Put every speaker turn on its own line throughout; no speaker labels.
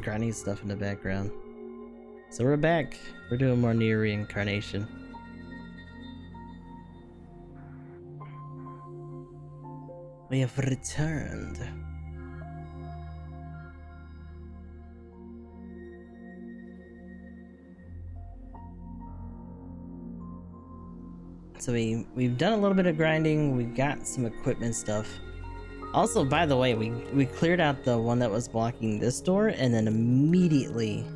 grinding stuff in the background. So we're back. We're doing more Nier Reincarnation. We have returned. So we've done a little bit of grinding. We got some equipment stuff. Also, by the way, we cleared out the one that was blocking this door, and then immediately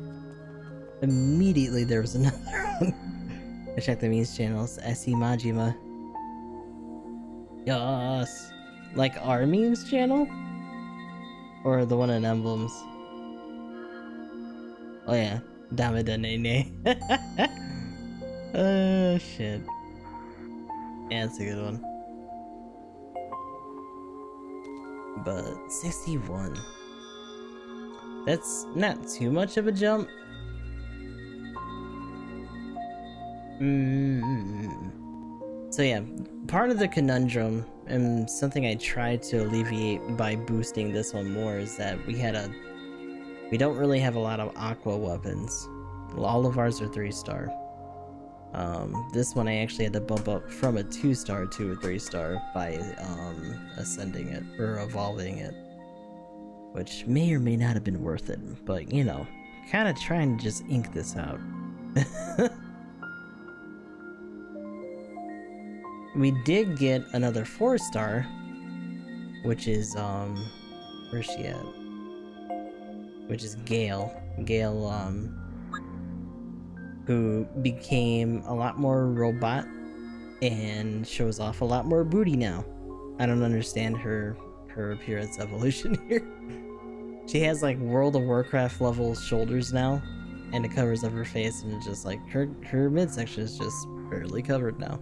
there was another one. I checked the memes channels. SE Majima. Yes. Like our memes channel? Or the one in Emblems? Oh yeah. Damida Nene. Shit. Yeah, it's a good one. But 61. That's not too much of a jump. So yeah, part of the conundrum, and something I tried to alleviate by boosting this one more, is that we don't really have a lot of aqua weapons. All of ours are 3-star. This one I actually had to bump up from a 2-star to a 3-star by ascending it, or evolving it. Which may or may not have been worth it, but you know, kind of trying to just ink this out. We did get another 4-star, which is, where's she at? Which is Gale. Gale, who became a lot more robot and shows off a lot more booty now. I don't understand her appearance evolution here. She has like World of Warcraft level shoulders now, and it covers up her face, and it's just like her midsection is just barely covered now.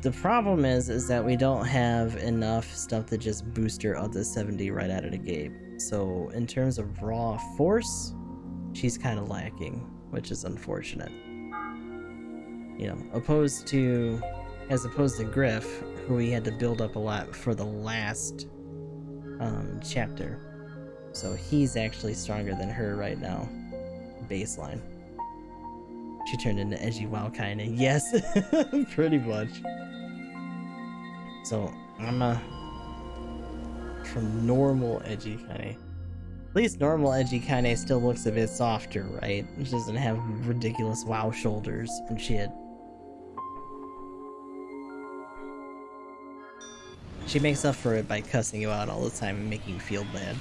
The problem is that we don't have enough stuff to just boost her up to 70 right out of the gate. So in terms of raw force, she's kind of lacking, which is unfortunate. You know, as opposed to Griff, who we had to build up a lot for the last chapter. So he's actually stronger than her right now, baseline. She turned into edgy WoW kinda. Yes, pretty much. So I'm from normal edgy kinda. At least normal edgy kinda still looks a bit softer, right? It doesn't have ridiculous WoW shoulders and shit. She makes up for it by cussing you out all the time and making you feel bad.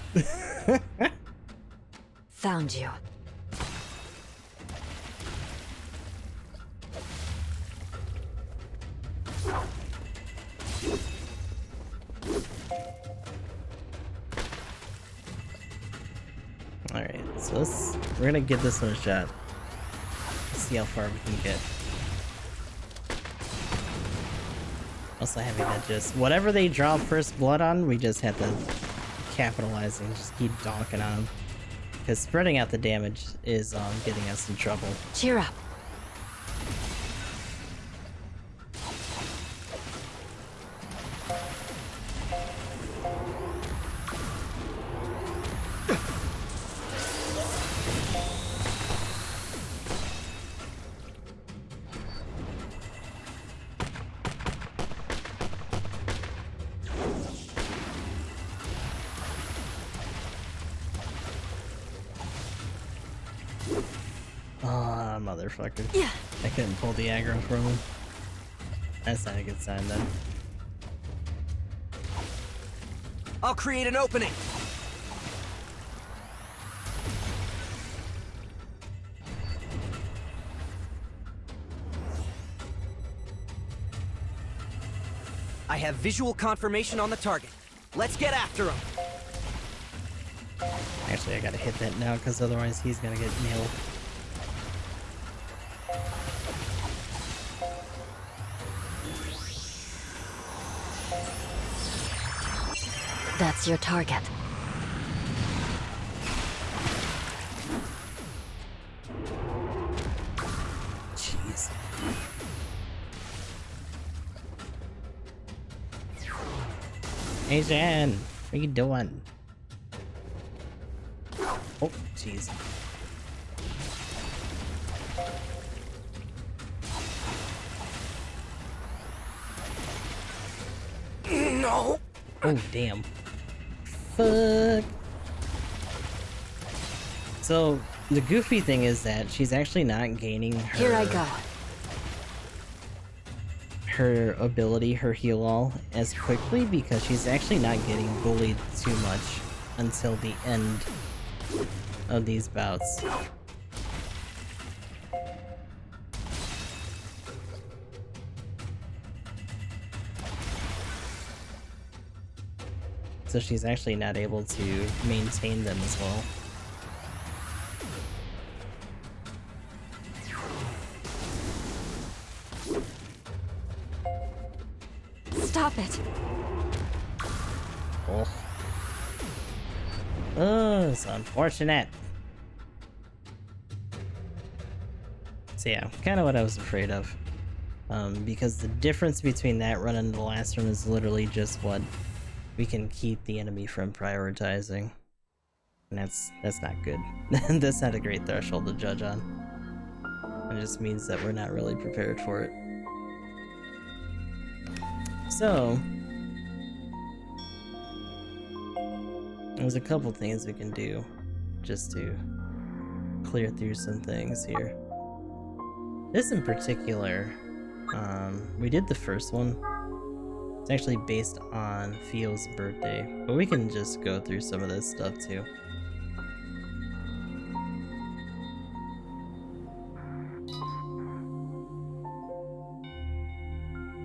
Found you.
Alright, so we're gonna give this one a shot. See how far we can get. Also having to just, whatever they draw first blood on, we just have to capitalize and just keep donking on them. Because spreading out the damage is getting us in trouble.
Cheer up.
Motherfucker. Yeah. I couldn't pull the aggro from him. That's not a good sign then.
I'll create an opening. I have visual confirmation on the target. Let's get after him.
Actually, I gotta hit that now because otherwise he's gonna get nailed.
That's your target.
Jeez. Hey Jen, what are you doing? Oh, jeez.
No!
Oh, damn. Fuck. So, the goofy thing is that she's actually not gaining her...
Here I go.
her ability, her heal all, as quickly because she's actually not getting bullied too much until the end of these bouts. So she's actually not able to maintain them as well.
Stop it.
Oh, it's unfortunate. So yeah, kind of what I was afraid of. Because the difference between that run and the last run is literally just what we can keep the enemy from prioritizing. And that's not good. That's not a great threshold to judge on. It just means that we're not really prepared for it. So, there's a couple things we can do just to clear through some things here. This in particular, we did the first one. It's actually based on Fio's birthday, but we can just go through some of this stuff too.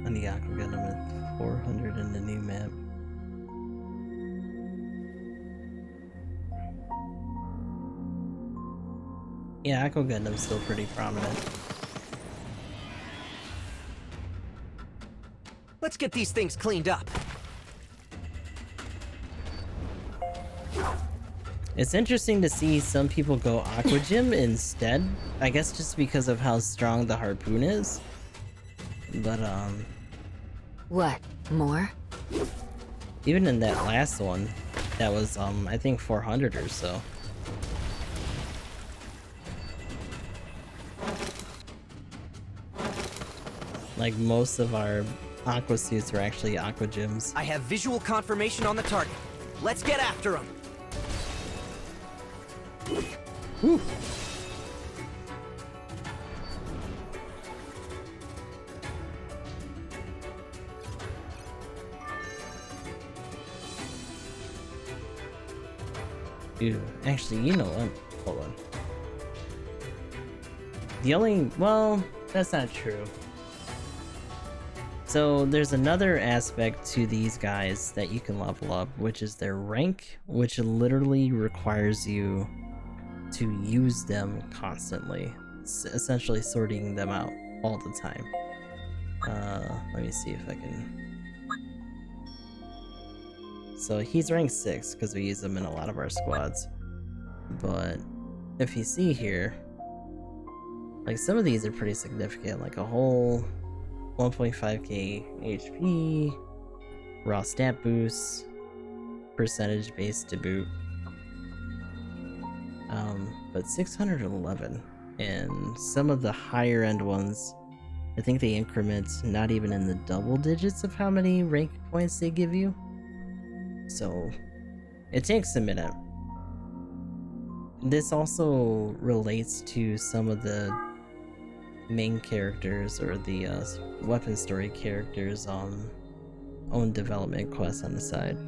And the Aqua got him at 400 in the new map. Yeah, Aqua Gundam's still pretty prominent.
Let's get these things cleaned up.
It's interesting to see some people go Aqua Gym instead. I guess just because of how strong the harpoon is. But
What? More?
even in that last one, that was I think 400 or so. Like most of our aqua suits are actually aqua gyms.
I have visual confirmation on the target. Let's get after him.
Whew. Ew. Actually, you know what? Hold on. The only... well, that's not true. So there's another aspect to these guys that you can level up, which is their rank, which literally requires you to use them constantly, essentially sorting them out all the time. Let me see if I can... So he's rank 6 because we use them in a lot of our squads. But if you see here, like some of these are pretty significant, like a whole 1.5k HP, raw stat boost, percentage base to boot. But 611, and some of the higher end ones, I think they increment not even in the double digits of how many rank points they give you. So it takes a minute. This also relates to some of the main characters or the weapon story characters' own development quests on the side,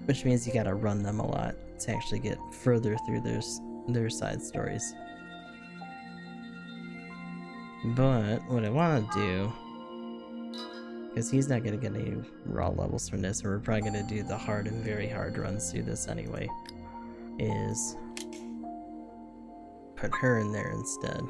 which means you gotta run them a lot to actually get further through their side stories. But what I want to do, because he's not gonna get any raw levels from this, and we're probably gonna do the hard and very hard runs through this anyway, is put her in there instead.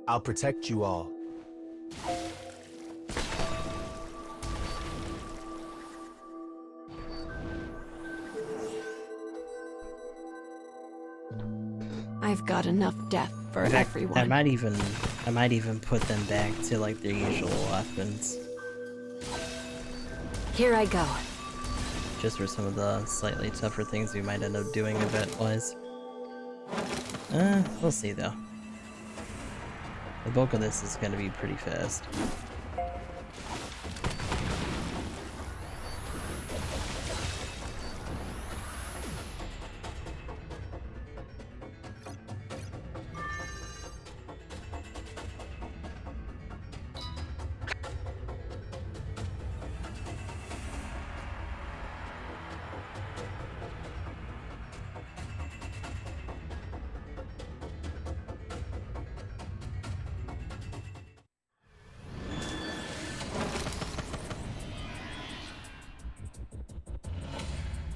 I'll protect you all.
I've got enough death for
In fact,
everyone.
I might even put them back to like their usual weapons,
Here I go.
just for some of the slightly tougher things we might end up doing event-wise. We'll see though. The bulk of this is gonna be pretty fast.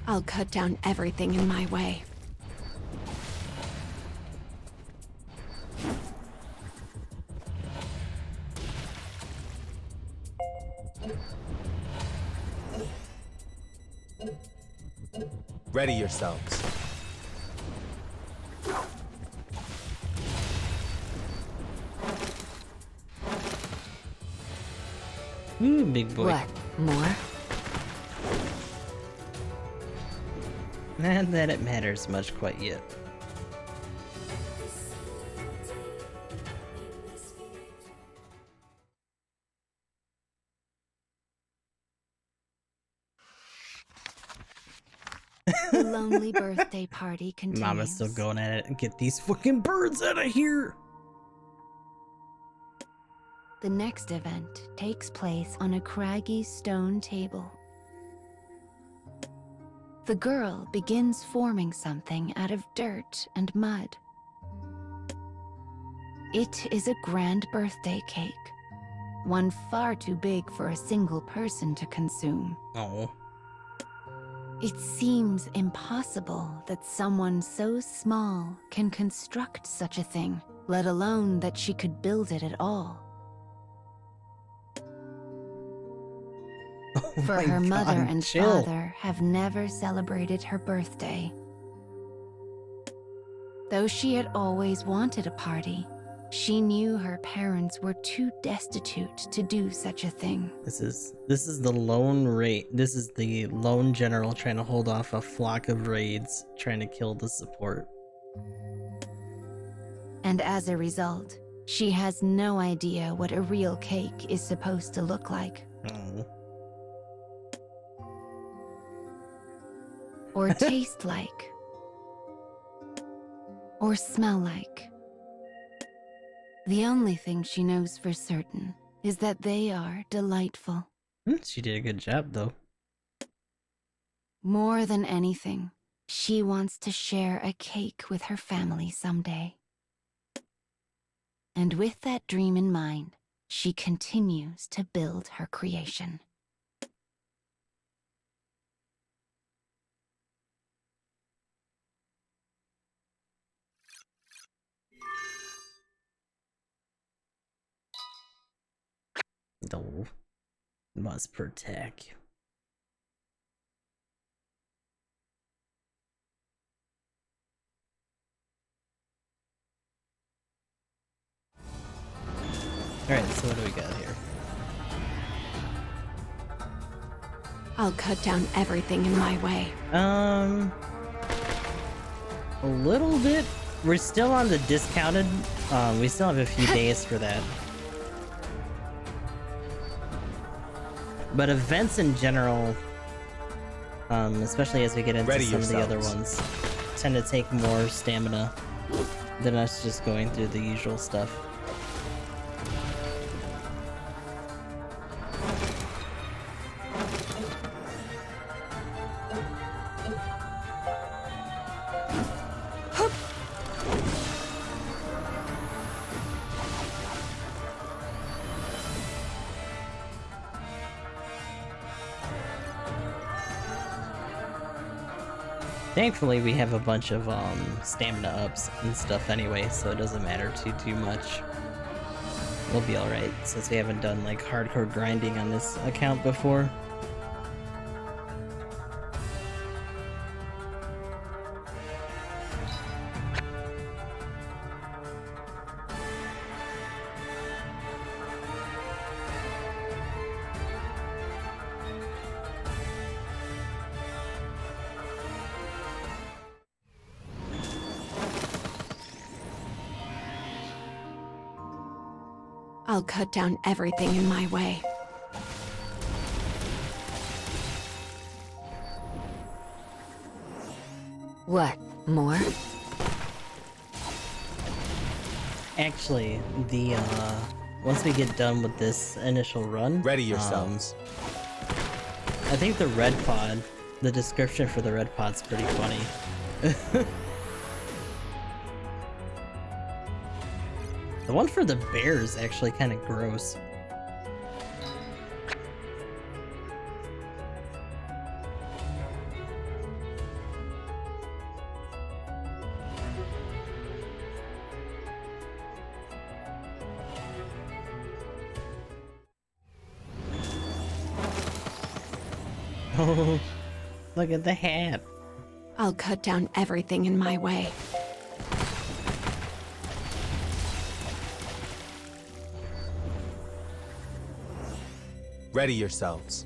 I'll cut down everything in my way.
Ready yourselves.
Ooh, big boy.
What? More?
Not that it matters much quite yet.
The lonely birthday party continues.
Mama's still going at it. Get these fucking birds out of here!
The next event takes place on a craggy stone table. The girl begins forming something out of dirt and mud. It is a grand birthday cake, one far too big for a single person to consume.
Oh.
It seems impossible that someone so small can construct such a thing, let alone that she could build it at all.
Oh
For
my
her mother
God,
and
chill.
father have never celebrated her birthday. Though she had always wanted a party, she knew her parents were too destitute to do such a thing.
This is the lone raid. This is the lone general trying to hold off a flock of raids, trying to kill the support.
And as a result, she has no idea what a real cake is supposed to look like.
Oh.
Or taste like. Or smell like. The only thing she knows for certain is that they are delightful.
She did a good job though.
More than anything, she wants to share a cake with her family someday. And with that dream in mind, she continues to build her creation.
No. Must protect. Alright, so what do we got here?
I'll cut down everything in my way.
A little bit. We're still on the discounted. We still have a few days for that. But events in general, especially as we get into
Ready
some of the other
yourselves.
ones, tend to take more stamina than us just going through the usual stuff. Thankfully, we have a bunch of stamina ups and stuff anyway, so it doesn't matter too much. We'll be alright, since we haven't done like hardcore grinding on this account before.
I'll cut down everything in my way. What? More?
Actually, the once we get done with this initial run,
Ready yourselves.
I think the red pod, the description for the red pod's pretty funny. The one for the bear is actually kind of gross. Oh, look at the hat.
I'll cut down everything in my way.
Ready yourselves.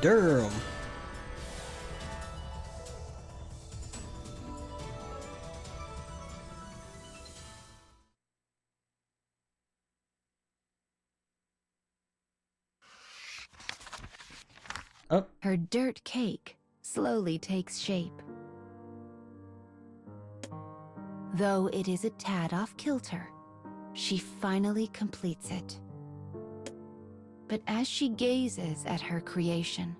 Durham. Oh,
Her dirt cake slowly takes shape. Though it is a tad off kilter, she finally completes it. But as she gazes at her creation,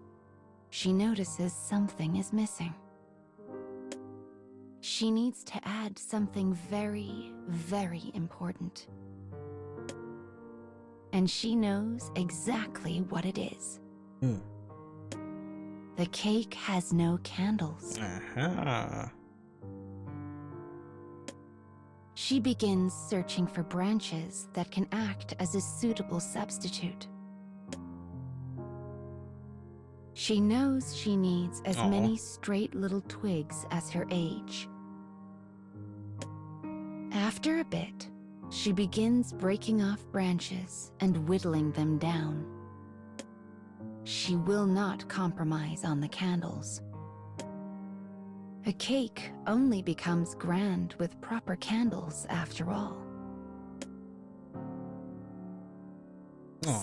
she notices something is missing. She needs to add something very, very important. And she knows exactly what it is. The cake has no candles. She begins searching for branches that can act as a suitable substitute. She knows she needs as many straight little twigs as her age. After a bit, she begins breaking off branches and whittling them down. She will not compromise on the candles. A cake only becomes grand with proper candles after all.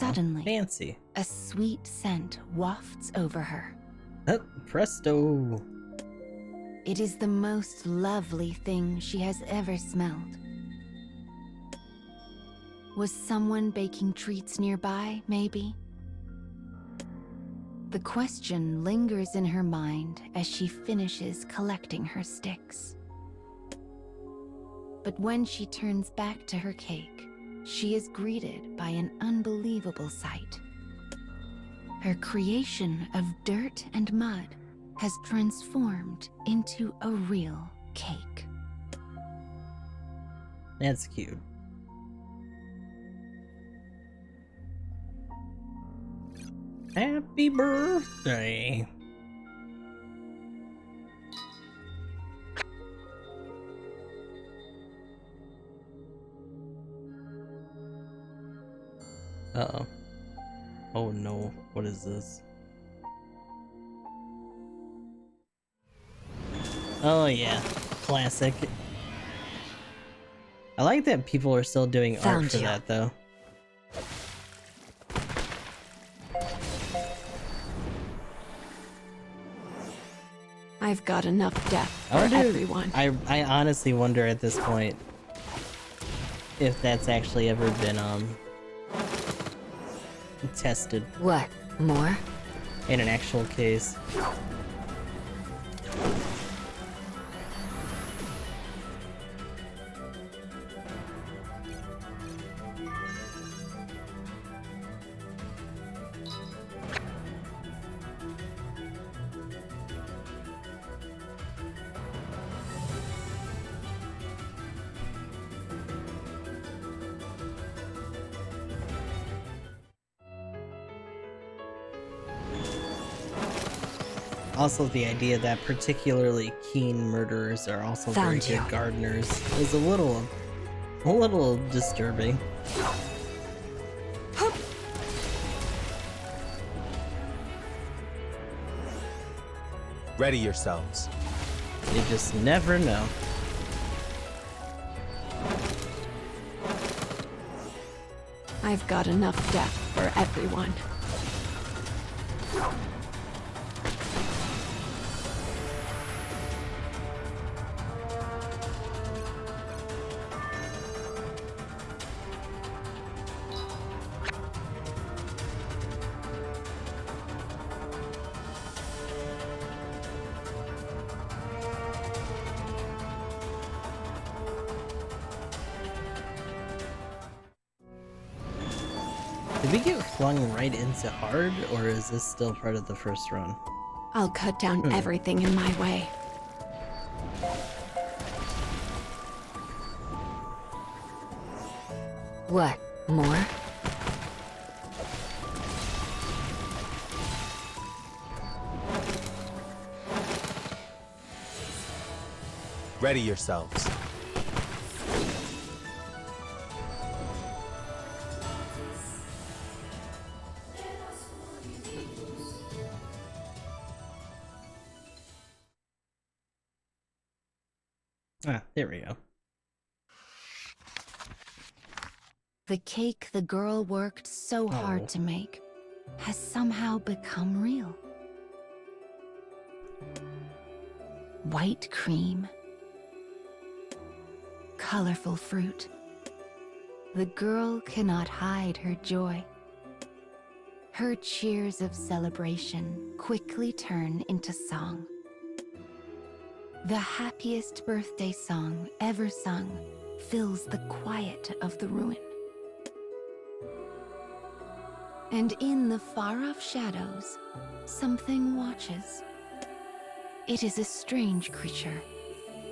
Suddenly,
fancy.
a sweet scent wafts over her.
Oh, presto.
It is the most lovely thing she has ever smelled. Was someone baking treats nearby, maybe? The question lingers in her mind as she finishes collecting her sticks. But when she turns back to her cake, she is greeted by an unbelievable sight. Her creation of dirt and mud has transformed into a real cake.
That's cute. Happy birthday. Uh-oh. Oh no, what is this? Oh yeah, classic. I like that people are still doing art
Found
for
you.
that though.
I've got enough death for
I wonder-
everyone.
I honestly wonder at this point if that's actually ever been tested
What? More?
in an actual case. Also, the idea that particularly keen murderers are also very
Found you.
good gardeners is a little disturbing.
Ready yourselves.
You just never know.
I've got enough death for everyone.
Did we get flung right into hard, or is this still part of the first run?
I'll cut down everything in my way.
What? More?
Ready yourselves.
Ah, there we go.
The cake the girl worked so hard to make has somehow become real. White cream. Colorful fruit. The girl cannot hide her joy. Her cheers of celebration quickly turn into song. The happiest birthday song ever sung fills the quiet of the ruin. And in the far-off shadows, something watches. It is a strange creature,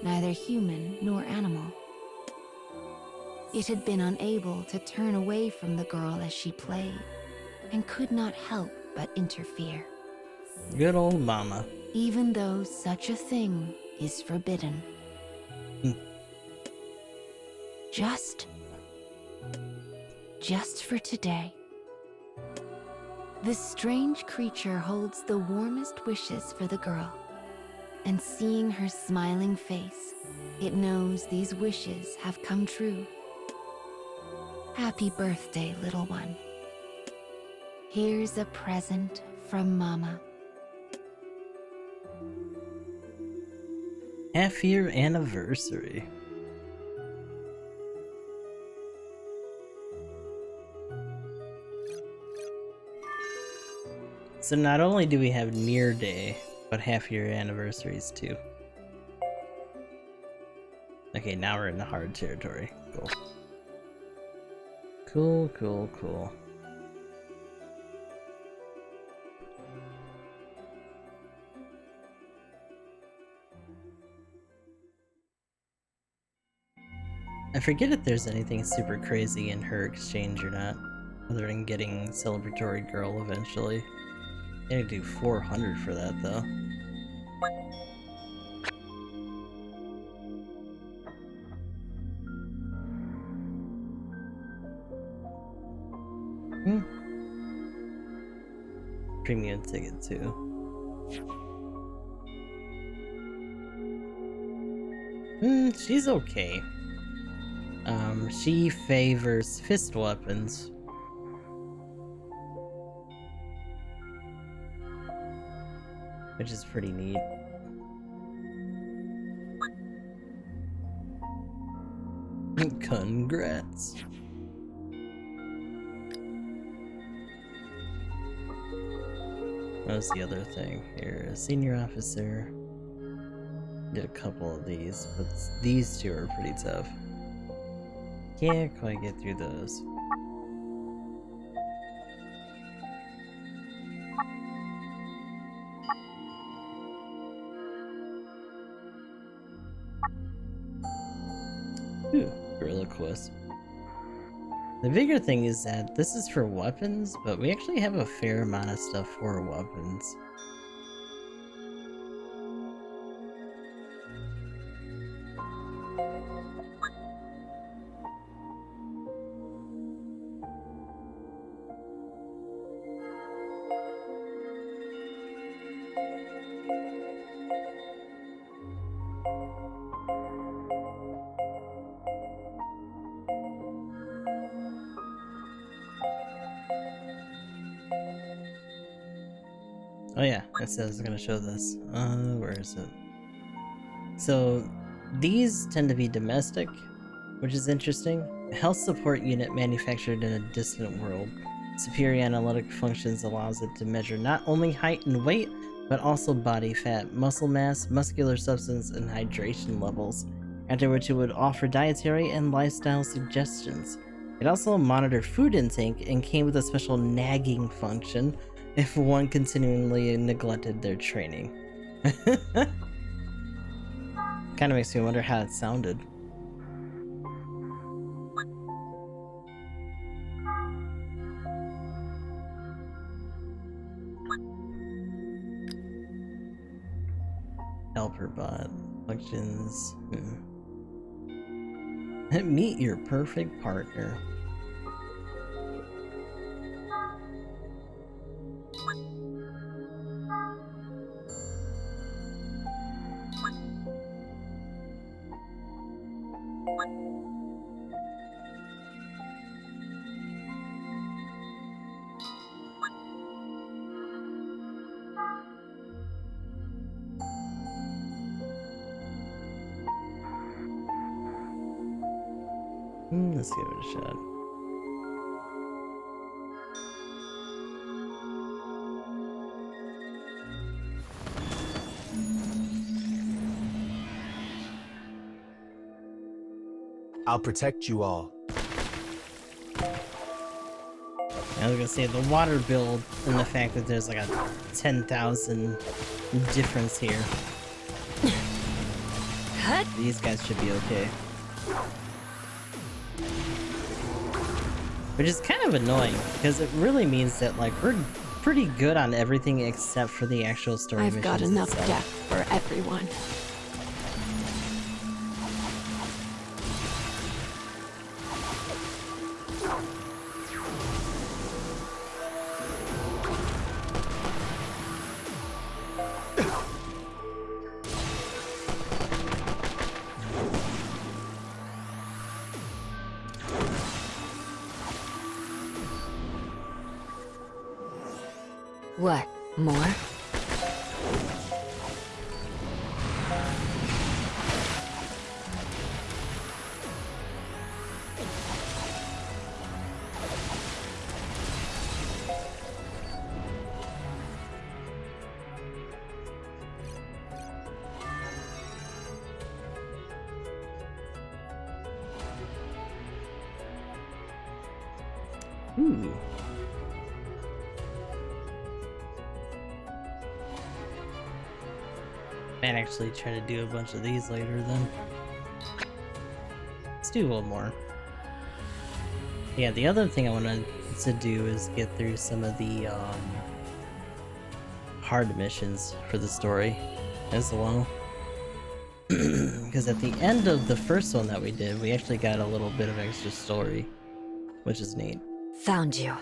neither human nor animal. It had been unable to turn away from the girl as she played, and could not help but interfere.
Good old mama.
Even though such a thing is forbidden. Just for today. This strange creature holds the warmest wishes for the girl, and seeing her smiling face, it knows these wishes have come true. Happy birthday, little one. Here's a present from Mama.
Half-year anniversary. So not only do we have Nier Day, but half-year anniversaries too. Okay, now we're in the hard territory. Cool. Cool, cool, cool. I forget if there's anything super crazy in her exchange or not, other than getting Celebratory Girl eventually. I gotta do 400 for that though. Premium ticket too. She's okay. She favors fist weapons. Which is pretty neat. Congrats. What was the other thing here? Senior officer. Did a couple of these, but these two are pretty tough. Can't quite get through those. Ooh, Gorilla Quest. The bigger thing is that this is for weapons, but we actually have a fair amount of stuff for weapons. yeah, it says it's gonna show this. Where is it? So these tend to be domestic, which is interesting. A health support unit manufactured in a distant world. Superior analytic functions allows it to measure not only height and weight, but also body fat, muscle mass, muscular substance, and hydration levels, after which it would offer dietary and lifestyle suggestions. It also monitored food intake and came with a special nagging function if one continually neglected their training. Kind of makes me wonder how it sounded. Helper bot functions. Meet your perfect partner. Let's give it a shot.
I'll protect you all.
I was gonna say the water build and the fact that there's like a 10,000 difference here. These guys should be okay. Which is kind of annoying, because it really means that like we're pretty good on everything except for the actual story
I've
missions
got enough
itself.
depth for everyone.
What? More?
Ooh. Might actually try to do a bunch of these later then. Let's do one more. Yeah, the other thing I wanted to do is get through some of the hard missions for the story as well. Because at the end of the first one that we did, we actually got a little bit of extra story, which is neat.
Found you.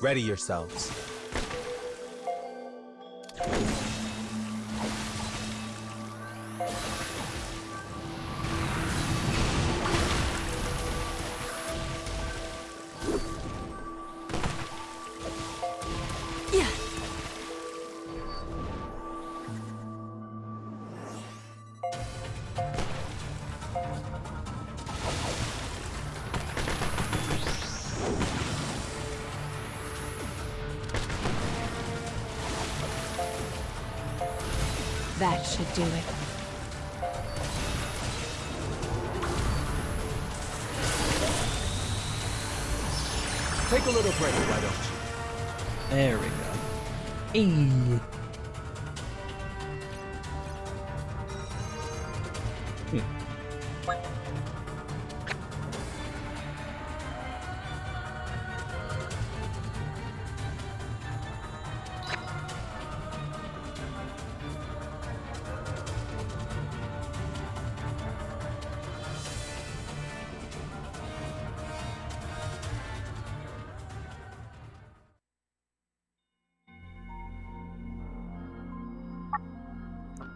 Ready yourselves.
That should do it.
Take a little break, why don't you?
There we go. Eee.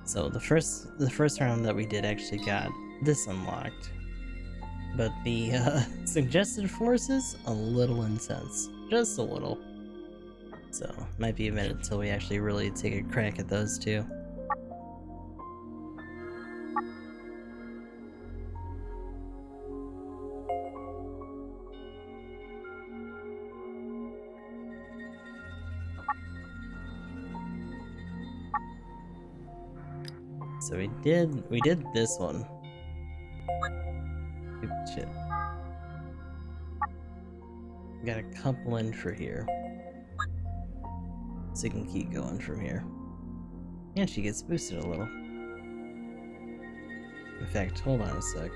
So the first round that we did actually got this unlocked, but the suggested forces a little intense, just a little. So might be a minute until we actually really take a crack at those two. So we did this one. Shit. Got a couple in for here. So you can keep going from here. And she gets boosted a little. In fact, hold on a sec.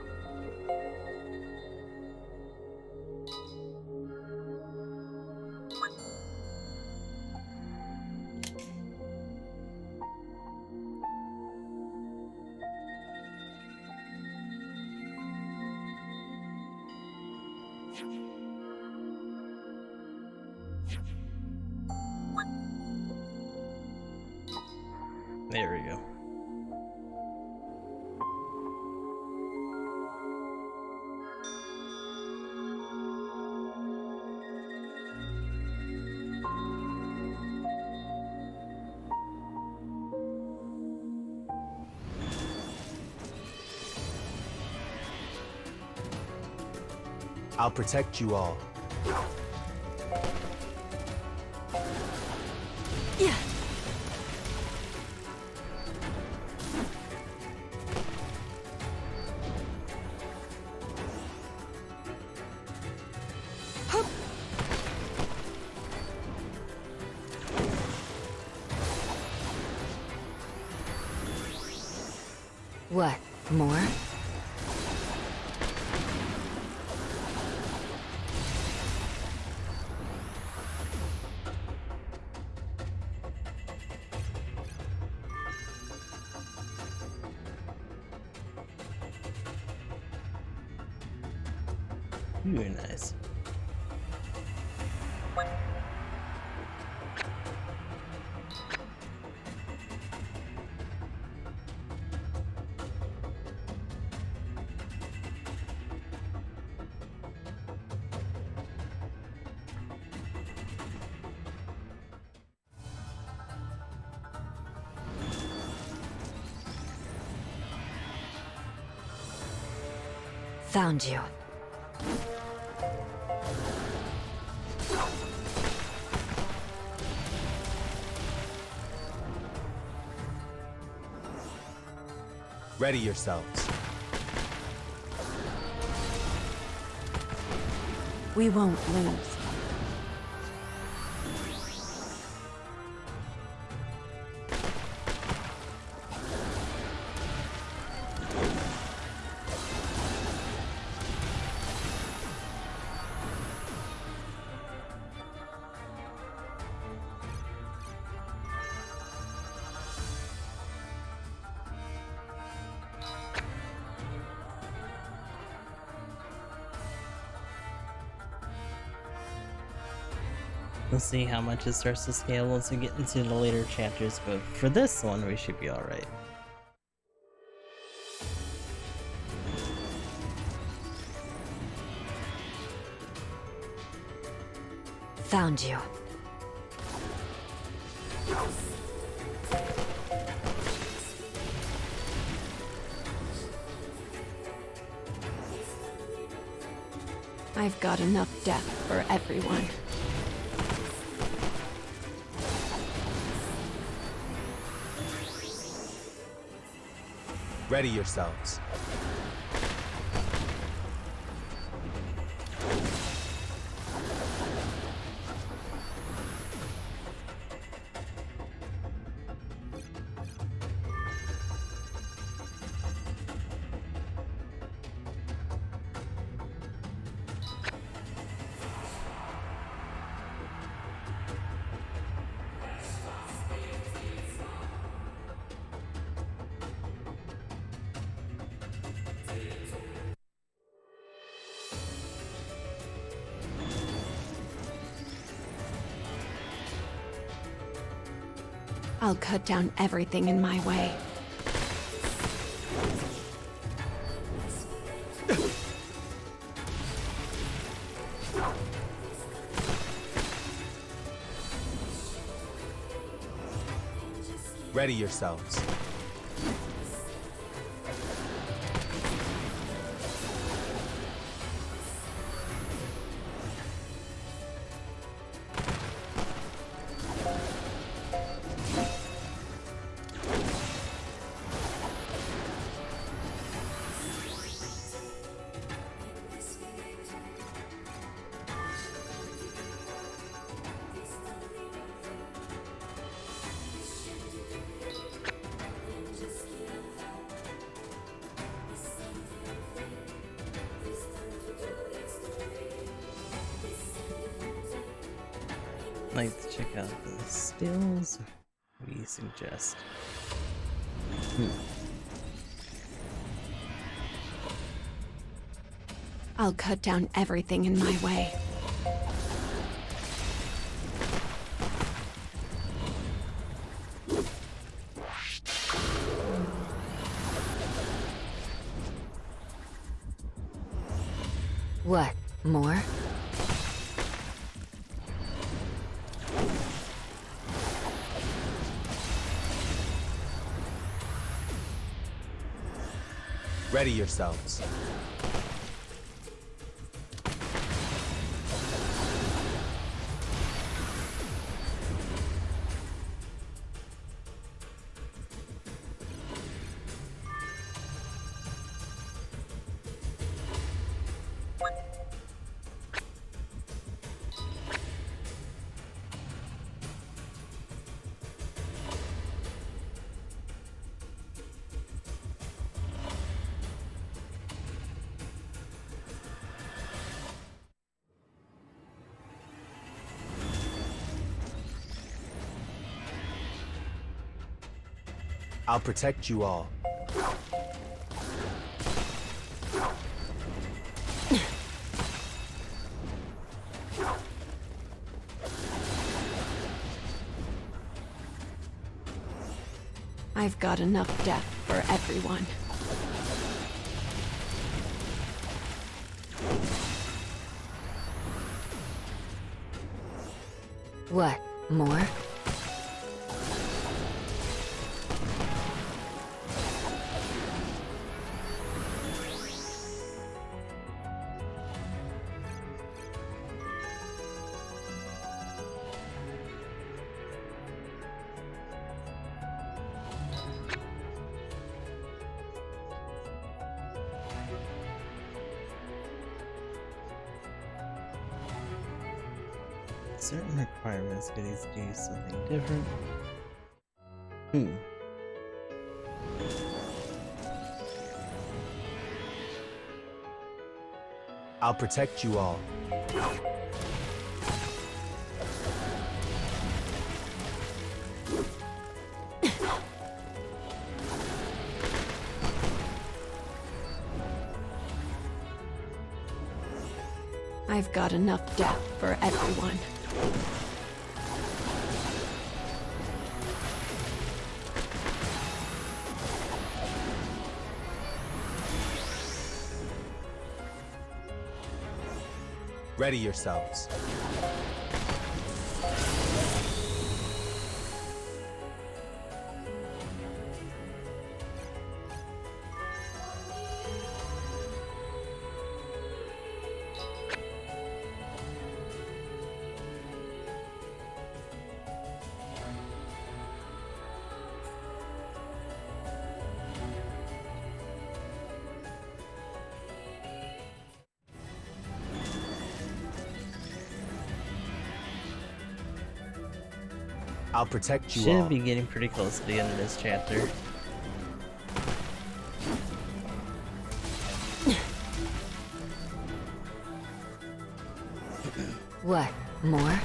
There we go.
I'll protect you all.
What? More?
Very nice.
Found you.
Ready yourselves.
We won't lose.
We'll see how much it starts to scale once we get into the later chapters, but for this one, we should be alright.
Found you.
I've got enough death for everyone.
Ready yourselves.
I'll cut down everything in my way.
Ready yourselves.
Like to check out the stills. What do you suggest?
I'll cut down everything in my way.
What? More?
Ready yourselves. I'll protect you all.
I've got enough death for everyone.
What? More?
Certain requirements could these do something different?
I'll protect you all.
I've got enough death for everyone.
Ready yourselves. I'll protect you all.
Should be getting pretty close to the end of this chapter.
What? More?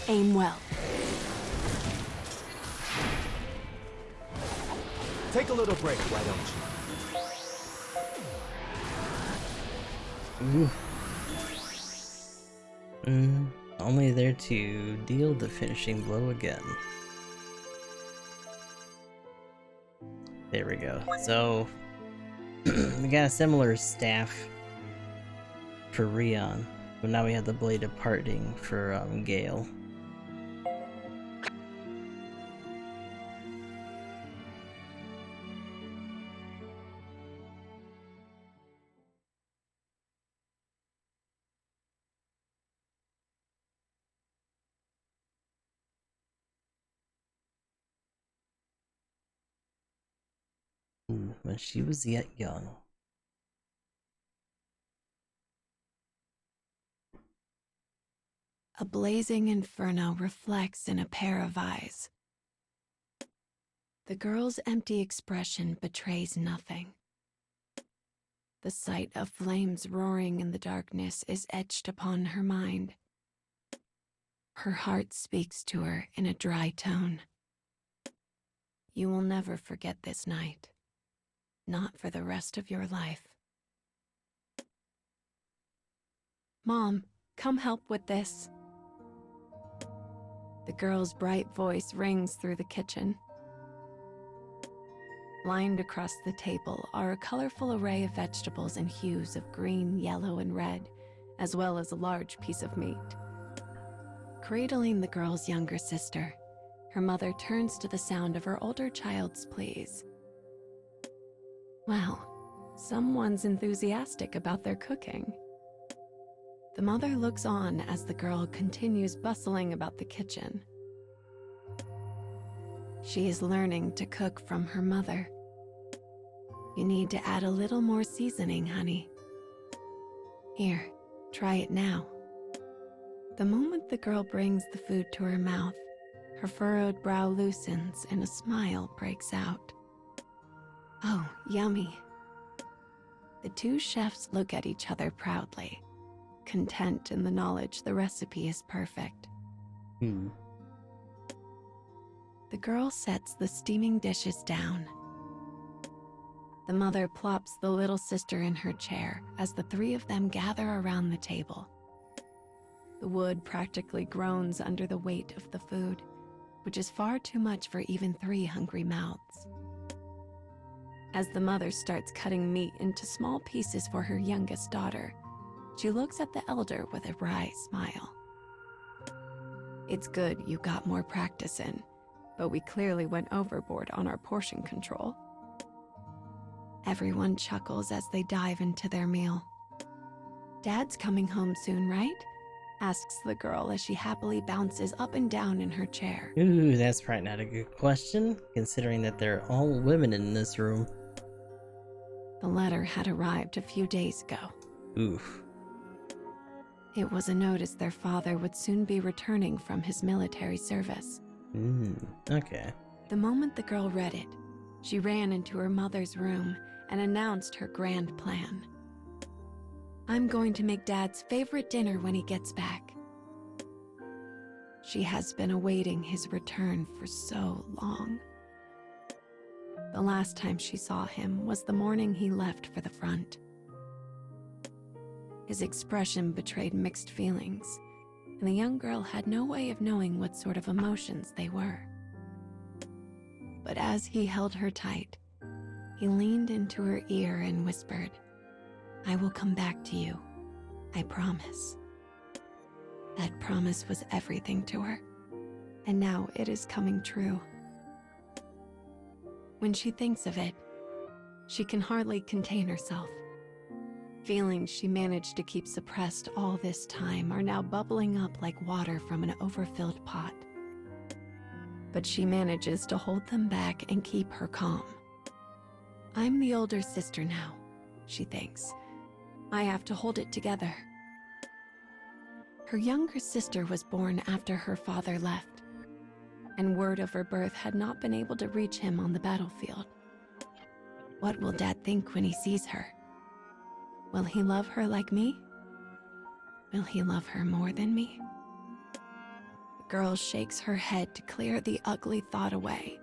Aim well.
Take a little break, why don't you?
Ooh. Only there to deal the finishing blow again. There we go. So, we got a similar staff for Rion, but now we have the Blade of Parting for Gale. When she was yet young.
A blazing inferno reflects in a pair of eyes. The girl's empty expression betrays nothing. The sight of flames roaring in the darkness is etched upon her mind. Her heart speaks to her in a dry tone. You will never forget this night. Not for the rest of your life. Mom, come help with this. The girl's bright voice rings through the kitchen. Lined across the table are a colorful array of vegetables in hues of green, yellow, and red, as well as a large piece of meat. Cradling the girl's younger sister, her mother turns to the sound of her older child's pleas. Well, someone's enthusiastic about their cooking. The mother looks on as the girl continues bustling about the kitchen. She is learning to cook from her mother. You need to add a little more seasoning, honey. Here, try it now. The moment the girl brings the food to her mouth, her furrowed brow loosens and a smile breaks out. Oh, yummy. The two chefs look at each other proudly, content in the knowledge the recipe is perfect. The girl sets the steaming dishes down. The mother plops the little sister in her chair as the three of them gather around the table. The wood practically groans under the weight of the food, which is far too much for even 3 hungry mouths. As the mother starts cutting meat into small pieces for her youngest daughter, she looks at the elder with a wry smile. It's good you got more practice in, but we clearly went overboard on our portion control. Everyone chuckles as they dive into their meal. Dad's coming home soon, right? Asks the girl as she happily bounces up and down in her chair.
Ooh, that's probably not a good question, considering that they're all women in this room.
The letter had arrived a few days ago.
Oof.
It was a notice their father would soon be returning from his military service.
Okay.
The moment the girl read it, she ran into her mother's room and announced her grand plan. I'm going to make Dad's favorite dinner when he gets back. She has been awaiting his return for so long. The last time she saw him was the morning he left for the front. His expression betrayed mixed feelings, and the young girl had no way of knowing what sort of emotions they were. But as he held her tight, he leaned into her ear and whispered, I will come back to you, I promise. That promise was everything to her, and now it is coming true. When she thinks of it, she can hardly contain herself. Feelings she managed to keep suppressed all this time are now bubbling up like water from an overfilled pot. But she manages to hold them back and keep her calm. I'm the older sister now, she thinks. I have to hold it together. Her younger sister was born after her father left, and word of her birth had not been able to reach him on the battlefield. What will Dad think when he sees her? Will he love her like me? Will he love her more than me? The girl shakes her head to clear the ugly thought away.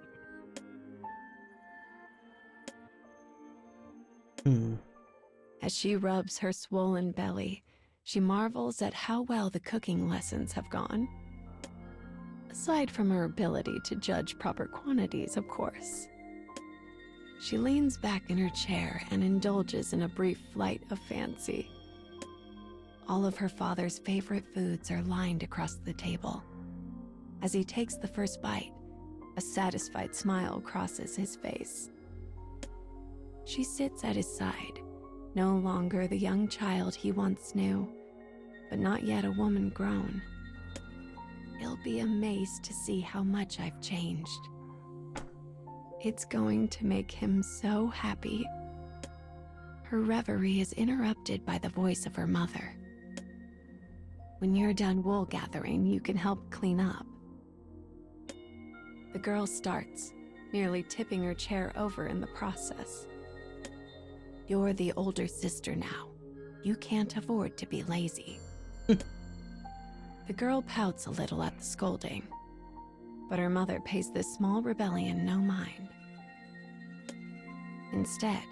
Hmm.
As she rubs her swollen belly, she marvels at how well the cooking lessons have gone. Aside from her ability to judge proper quantities, of course. She leans back in her chair and indulges in a brief flight of fancy. All of her father's favorite foods are lined across the table. As he takes the first bite, a satisfied smile crosses his face. She sits at his side, no longer the young child he once knew, but not yet a woman grown. He'll be amazed to see how much I've changed. It's going to make him so happy. Her reverie is interrupted by the voice of her mother. When you're done wool gathering, you can help clean up. The girl starts, nearly tipping her chair over in the process. You're the older sister now. You can't afford to be lazy. The girl pouts a little at the scolding, but her mother pays this small rebellion no mind. Instead,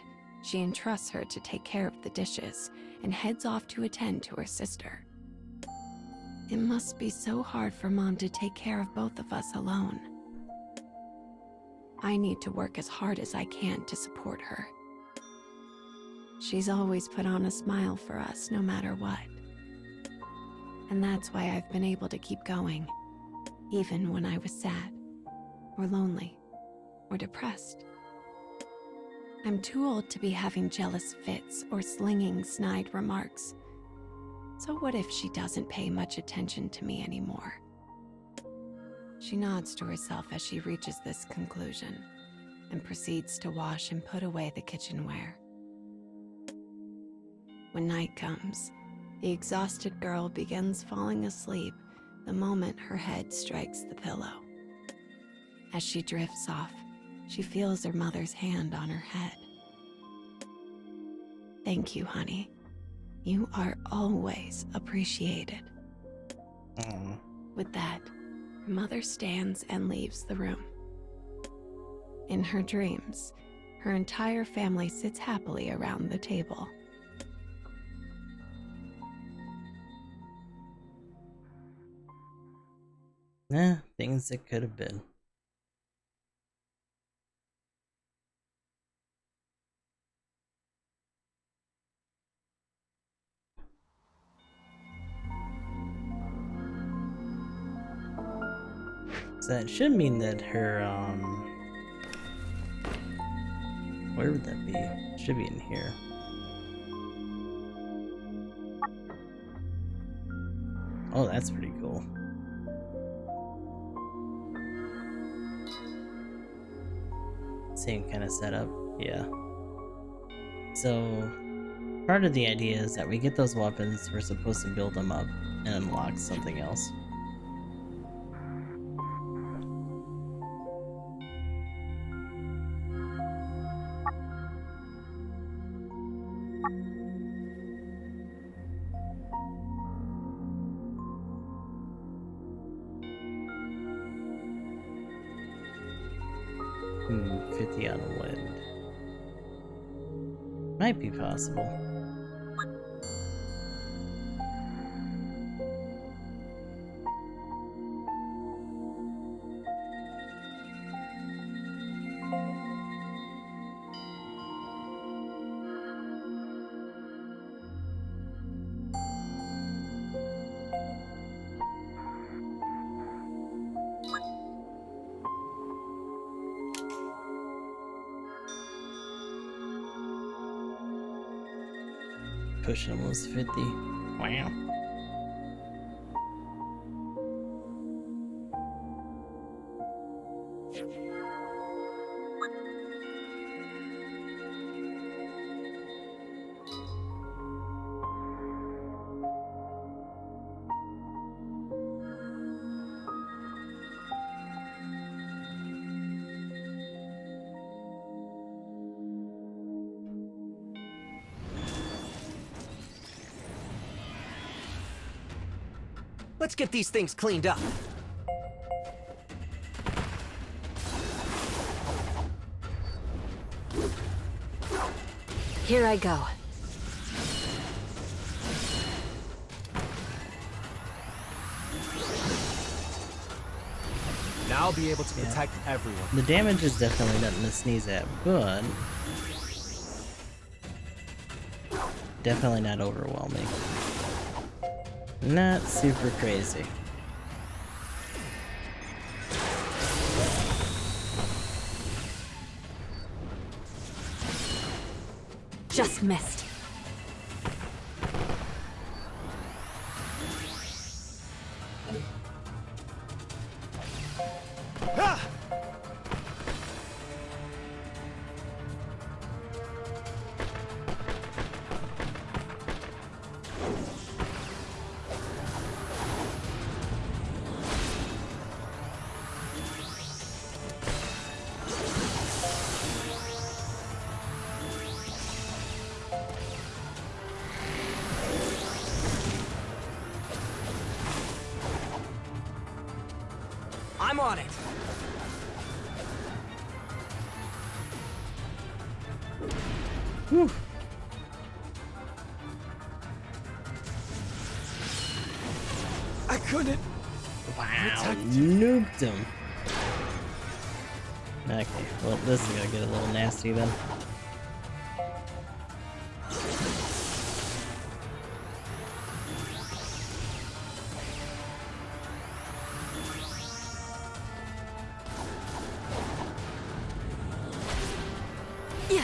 she entrusts her to take care of the dishes and heads off to attend to her sister. It must be so hard for Mom to take care of both of us alone. I need to work as hard as I can to support her. She's always put on a smile for us no matter what. And that's why I've been able to keep going, even when I was sad, or lonely, or depressed. I'm too old to be having jealous fits or slinging snide remarks. So what if she doesn't pay much attention to me anymore? She nods to herself as she reaches this conclusion and proceeds to wash and put away the kitchenware. When night comes, the exhausted girl begins falling asleep the moment her head strikes the pillow. As she drifts off, she feels her mother's hand on her head. Thank you, honey. You are always appreciated.
Aw.
With that, her mother stands and leaves the room. In her dreams, her entire family sits happily around the table.
Things that could have been. So that should mean that her, where would that be? It should be in here. Oh, that's pretty cool. Same kind of setup, yeah. So, part of the idea is that we get those weapons, we're supposed to build them up and unlock something else. Hmm, 50 on the wind. Might be possible. Pushing almost 50. Wow.
Let's get these things cleaned up.
Here I go.
Now I'll be able to protect everyone.
The damage is definitely nothing to sneeze at, but definitely not overwhelming. Not super crazy.
Just missed.
I'm on it.
Whew.
I couldn't.
Wow,
Protect.
nuked him. Okay, well, this is gonna get a little nasty then.
Yeah.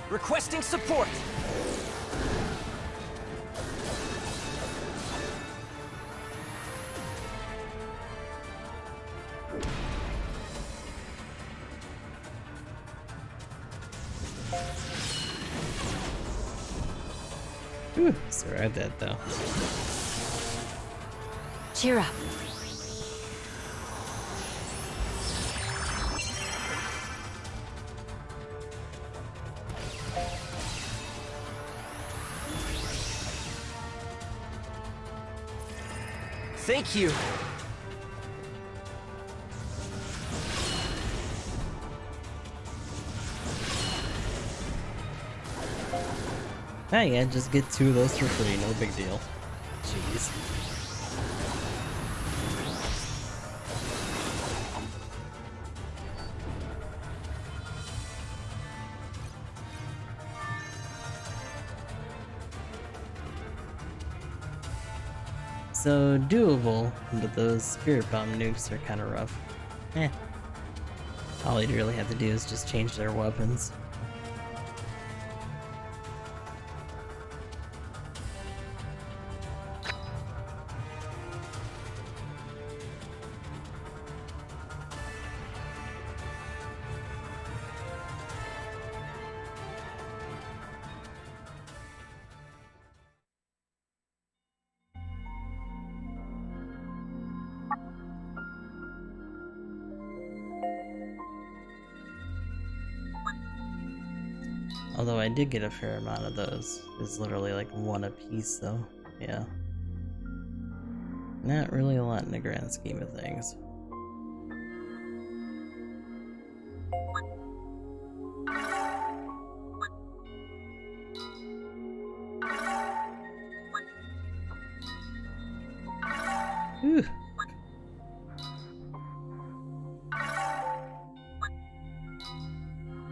Requesting support.
Whew, survived that though.
Cheer up.
Thank you.
Ah, yeah, just get 2 of those for free, no big deal. Jeez. So, doable, but those Spirit Bomb nukes are kind of rough. Eh. All you'd really have to do is just change their weapons. Although I did get a fair amount of those. It's literally like 1 a piece though. Yeah. Not really a lot in the grand scheme of things. Whew.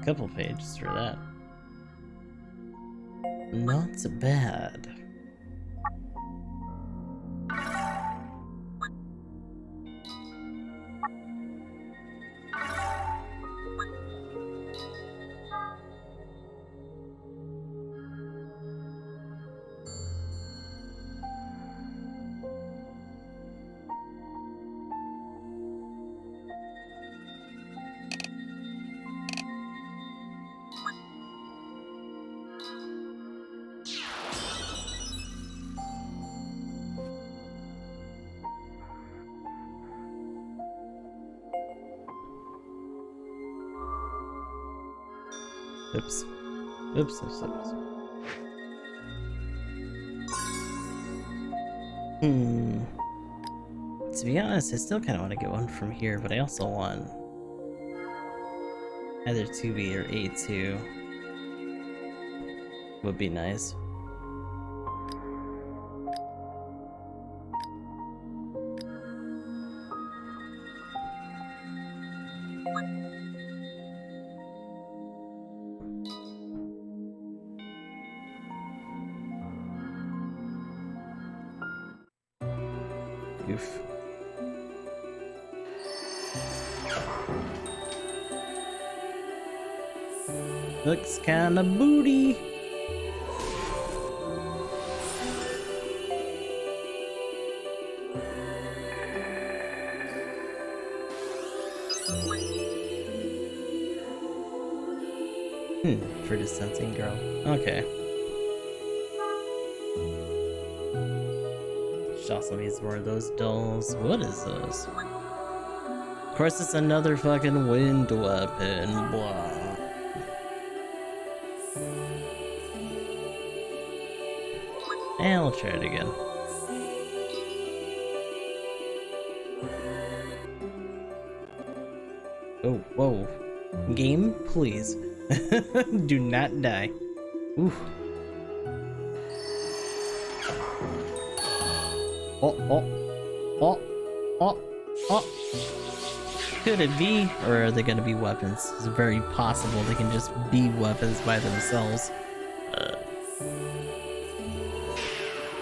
Couple pages for that. Not so bad. Oops. Oops, oops, oops. To be honest, I still kind of want to get one from here, but I also want either 2B or A2 would be nice. Oof. Looks kinda booty. For distancing girl. Okay. She also needs more of those dolls. What is those? Of course, it's another fucking wind weapon. Blah. And I'll try it again. Oh, whoa. Game, please. Do not die. Ooh. Oh. Could it be? Or are they gonna be weapons? It's very possible they can just be weapons by themselves.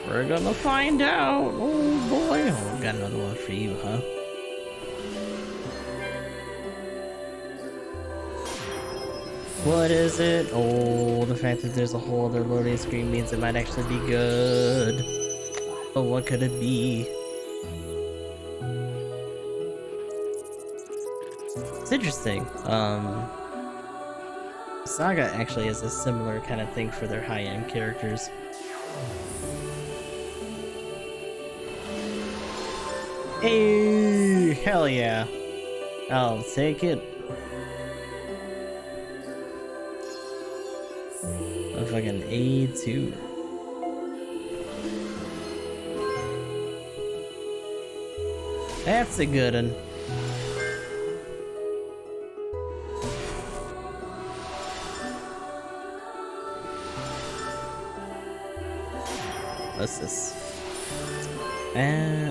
We're gonna find out. Oh boy. Oh, got another one for you, huh? What is it? Oh, the fact that there's a whole other loading screen means it might actually be good. But what could it be? It's interesting. Saga actually has a similar kind of thing for their high-end characters. Hey, hell yeah. I'll take it. A fucking A2. That's a good one. What's this?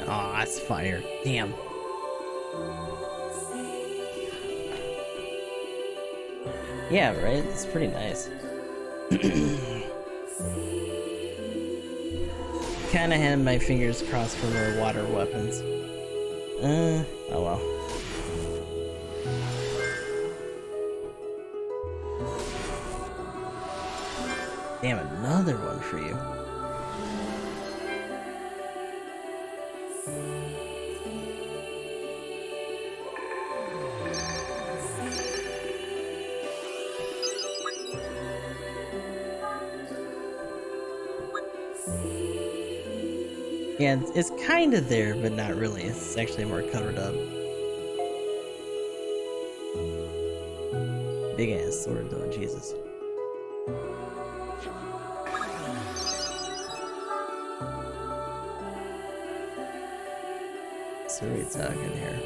Oh, it's fire. Damn. Yeah, right? It's pretty nice. Kinda had my fingers crossed for more water weapons. Oh well. Damn, another one for you. Yeah, it's kind of there, but not really. It's actually more covered up. Big ass sword though, Jesus. So we're talking here.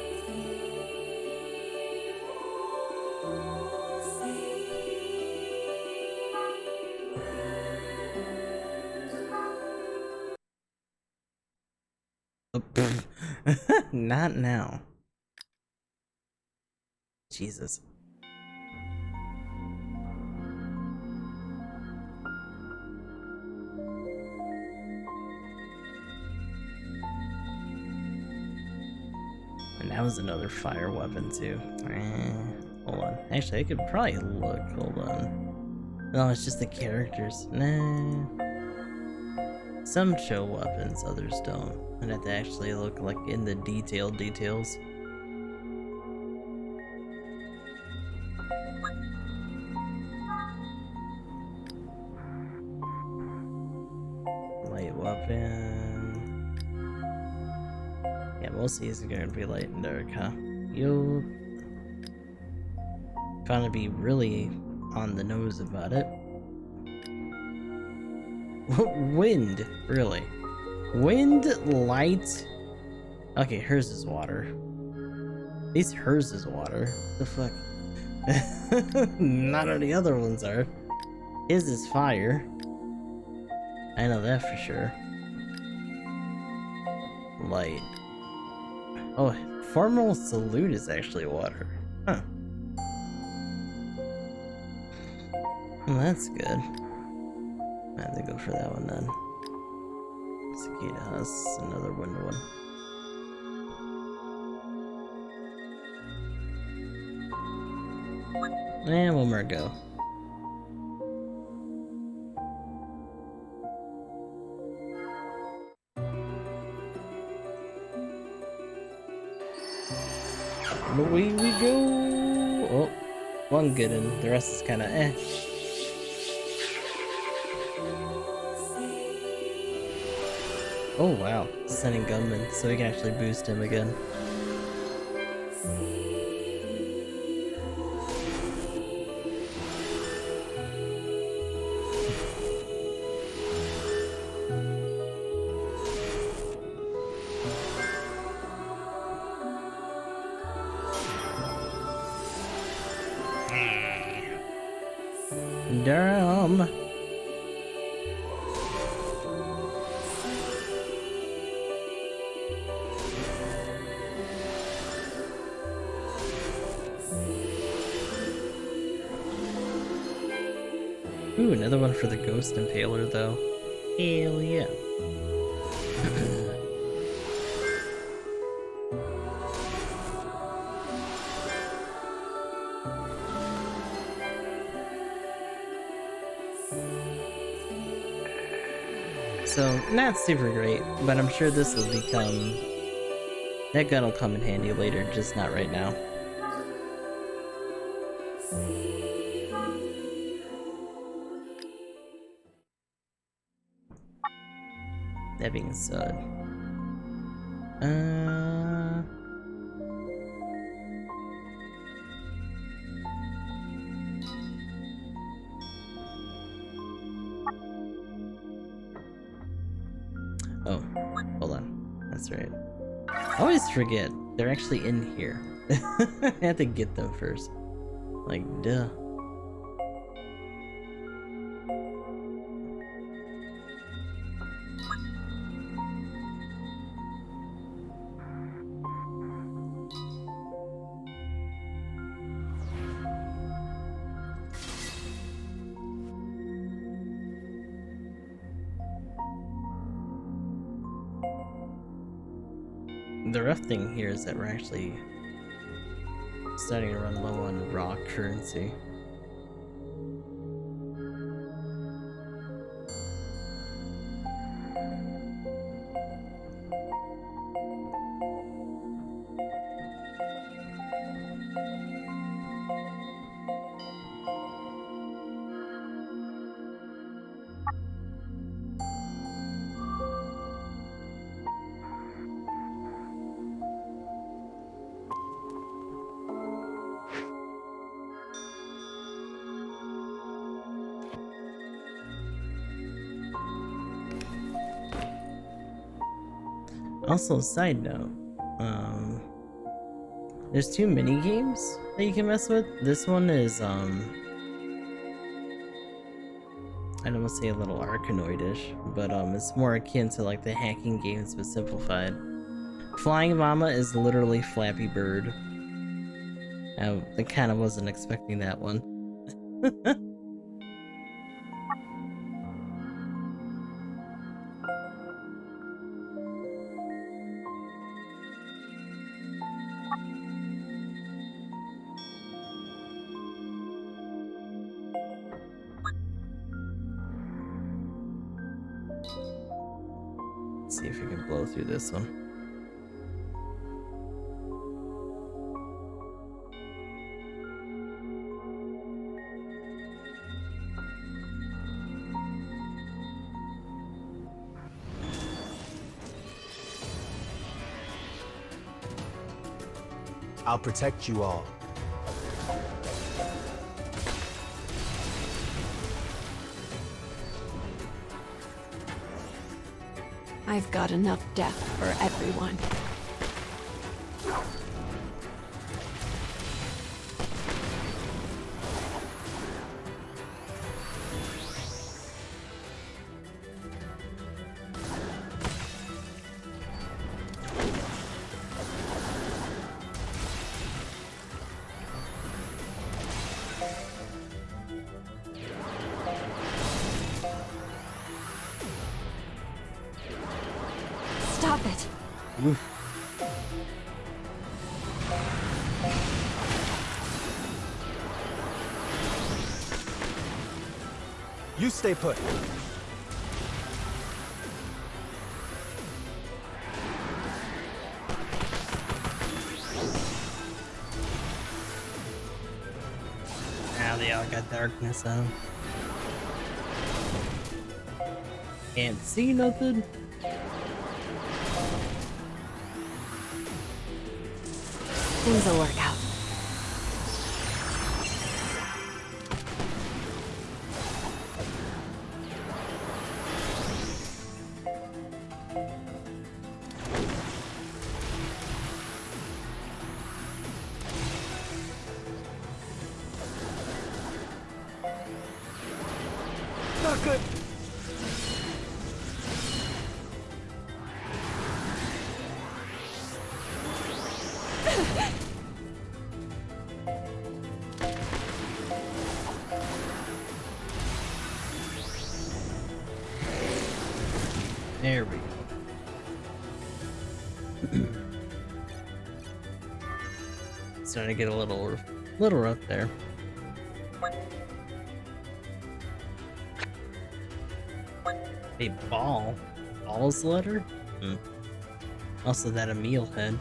Not now. Jesus. And that was another fire weapon too. Hold on. Actually, I could probably look. Hold on. No, it's just the characters. Nah. Some show weapons, others don't. I'd have to actually look like in the details. Light weapon. Yeah, most of these are gonna be light and dark, huh? You'll kind of be really on the nose about it. Wind, really. Wind, light, Okay, hers is water. At least hers is water. The fuck? None of the other ones are. His is fire. I know that for sure. Light. Oh, formal salute is actually water. Huh. Well, that's good. I have to go for that one then. Cicada has another window one. And one more go. Away we go! Oh, one good and the rest is kinda eh. Oh wow, sending gunman so we can actually boost him again. Damn. Ooh, another one for the Ghost Impaler though. Hell yeah. So, not super great, but I'm sure this will become... That gun will come in handy later, just not right now. That being said... Oh, hold on. That's right. I always forget. They're actually in here. I have to get them first. Like, duh. The rough thing here is that we're actually starting to run low on raw currency. Also, side note, there's 2 mini games that you can mess with. This one is, I don't want to say a little Arkanoid-ish, but it's more akin to like the hacking games but simplified. Flying Mama is literally Flappy Bird. I kind of wasn't expecting that one. Let's see if we can blow through this one.
I'll protect you all.
I've got enough death for everyone.
Stop it.
Oof.
You stay put.
Now they all got darkness on. Can't see nothing.
Things will work out.
Not good.
There we go. Starting to get a little rough there. A ball? Ball's letter? Hmm. Also that a meal head.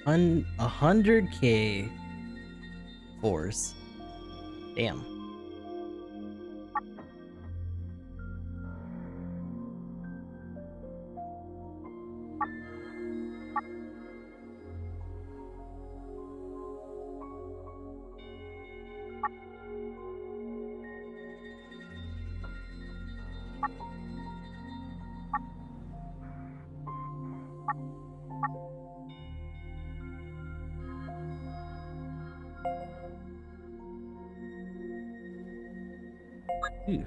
On 100k force. Damn. Ooh.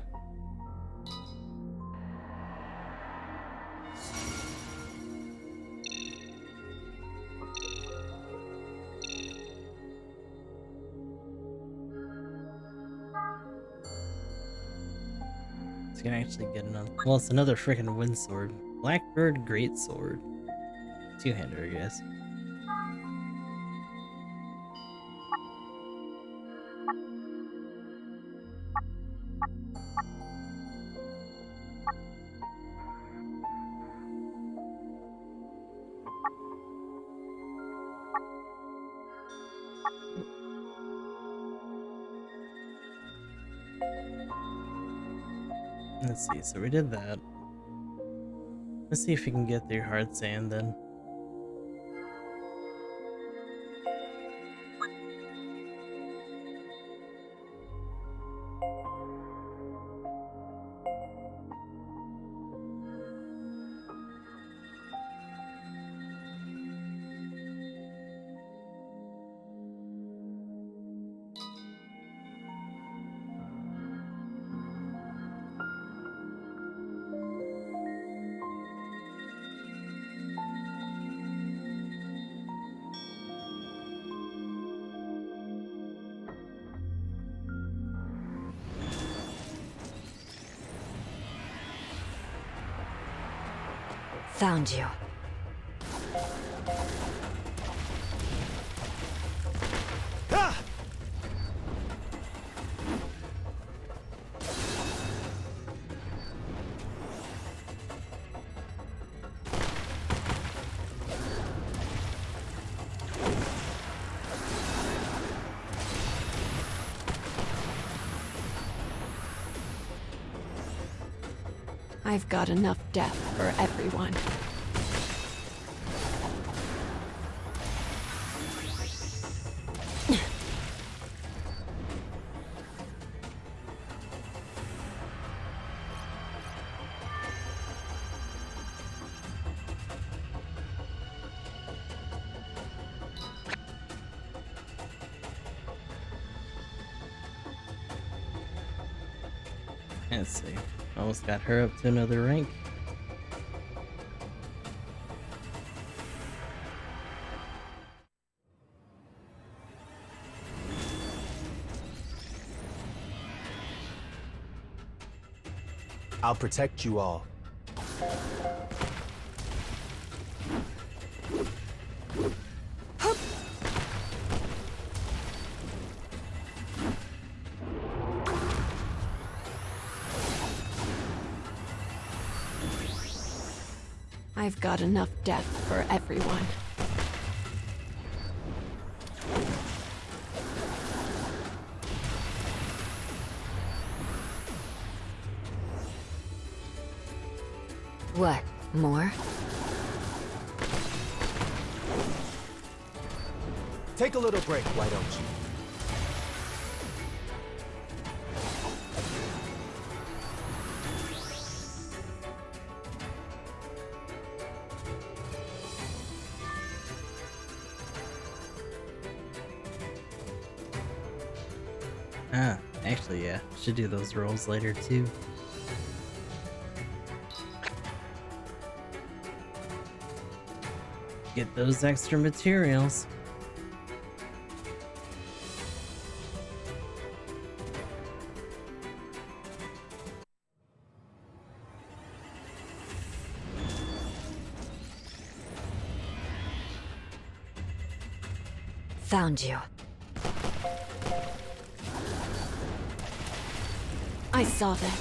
It's gonna actually get another. Well, it's another freaking wind sword. Blackbird Great Sword. Two-hander, I guess. Let's see, so we did that. Let's see if we can get through hard sand then.
Found you.
Ah!
I've got enough death for everyone.
Let's see. Almost got her up to another rank.
I'll protect you all.
I've got enough death for everyone.
What? More?
Take a little break, why don't you?
Ah, actually, yeah. Should do those rolls later, too. Get those extra materials.
Found you.
I saw that.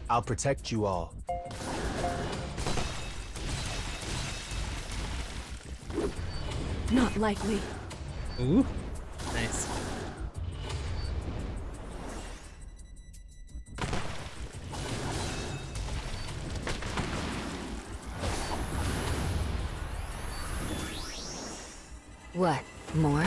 I'll protect you all.
Not likely.
Ooh, nice.
What? More?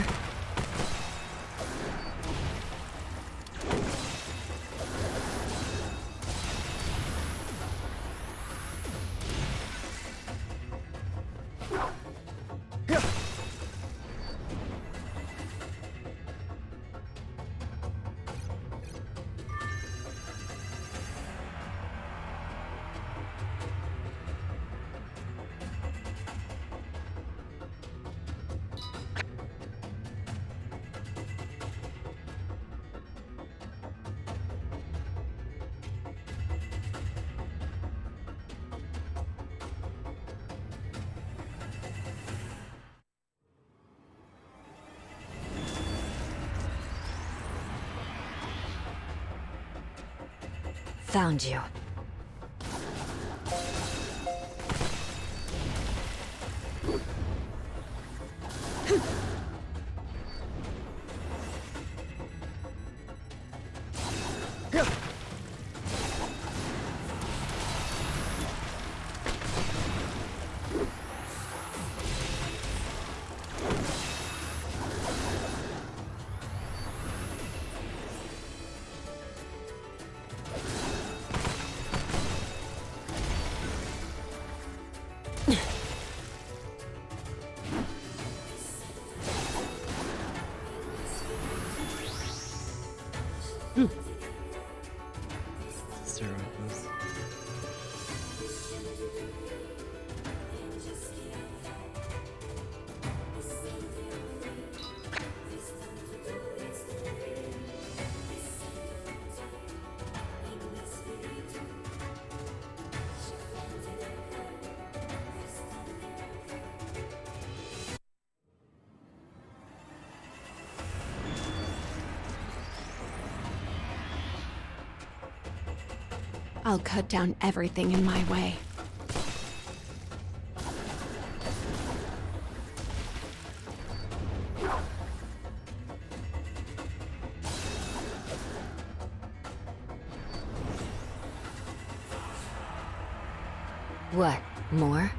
Found you.
I'll cut down everything in my way.
What? More?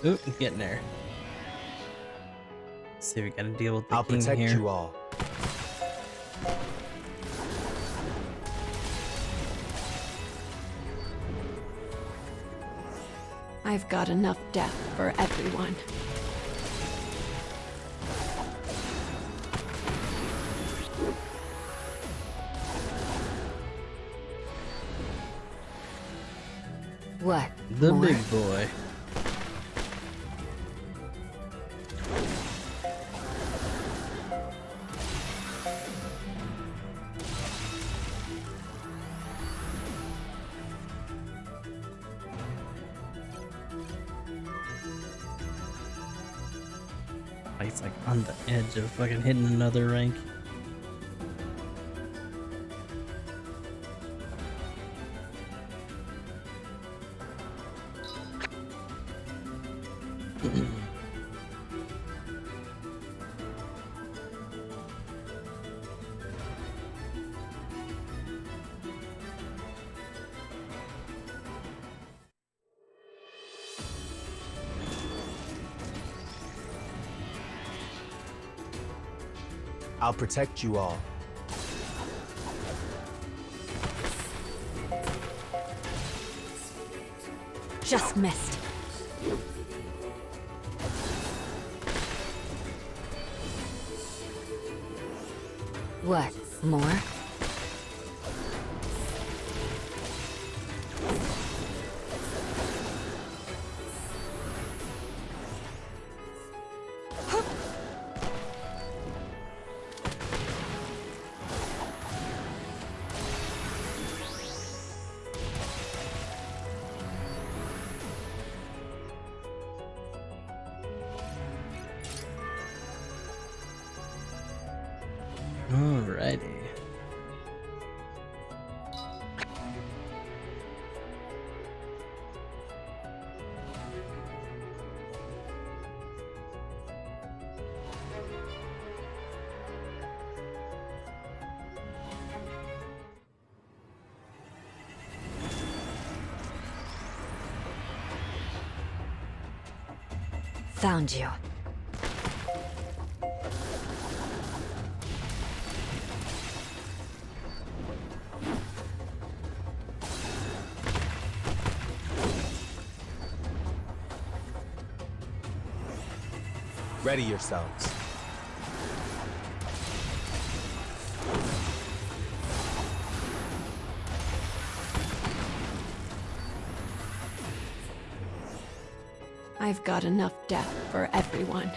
Ooh, I'm getting there. Let's see, we gotta deal with the
I'll
king
protect
here.
you all.
I've got enough death for everyone.
What?
The
More?
big boy. He's like on the edge of fucking hitting another rank.
I'll protect you all.
Just missed. What? More?
Alrighty.
Found you.
Ready yourselves.
I've got enough death for everyone.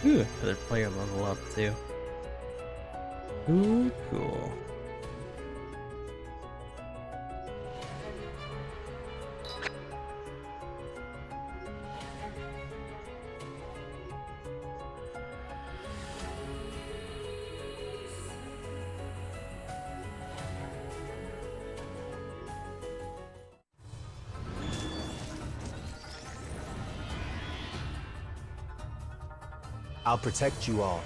Ooh, another player level up too. Ooh, cool.
I'll protect you all.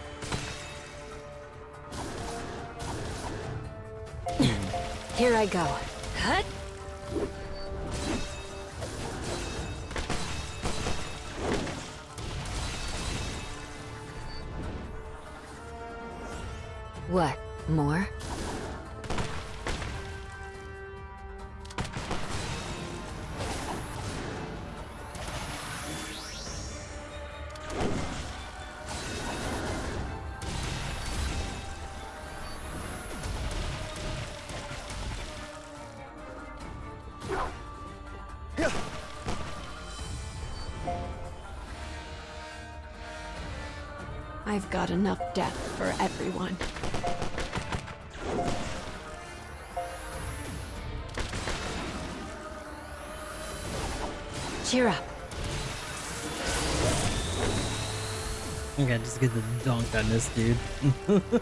Here I go. Hut! What? More?
I've got enough death for everyone.
Cheer up.
Okay, just get the dunk on this dude. Ooh.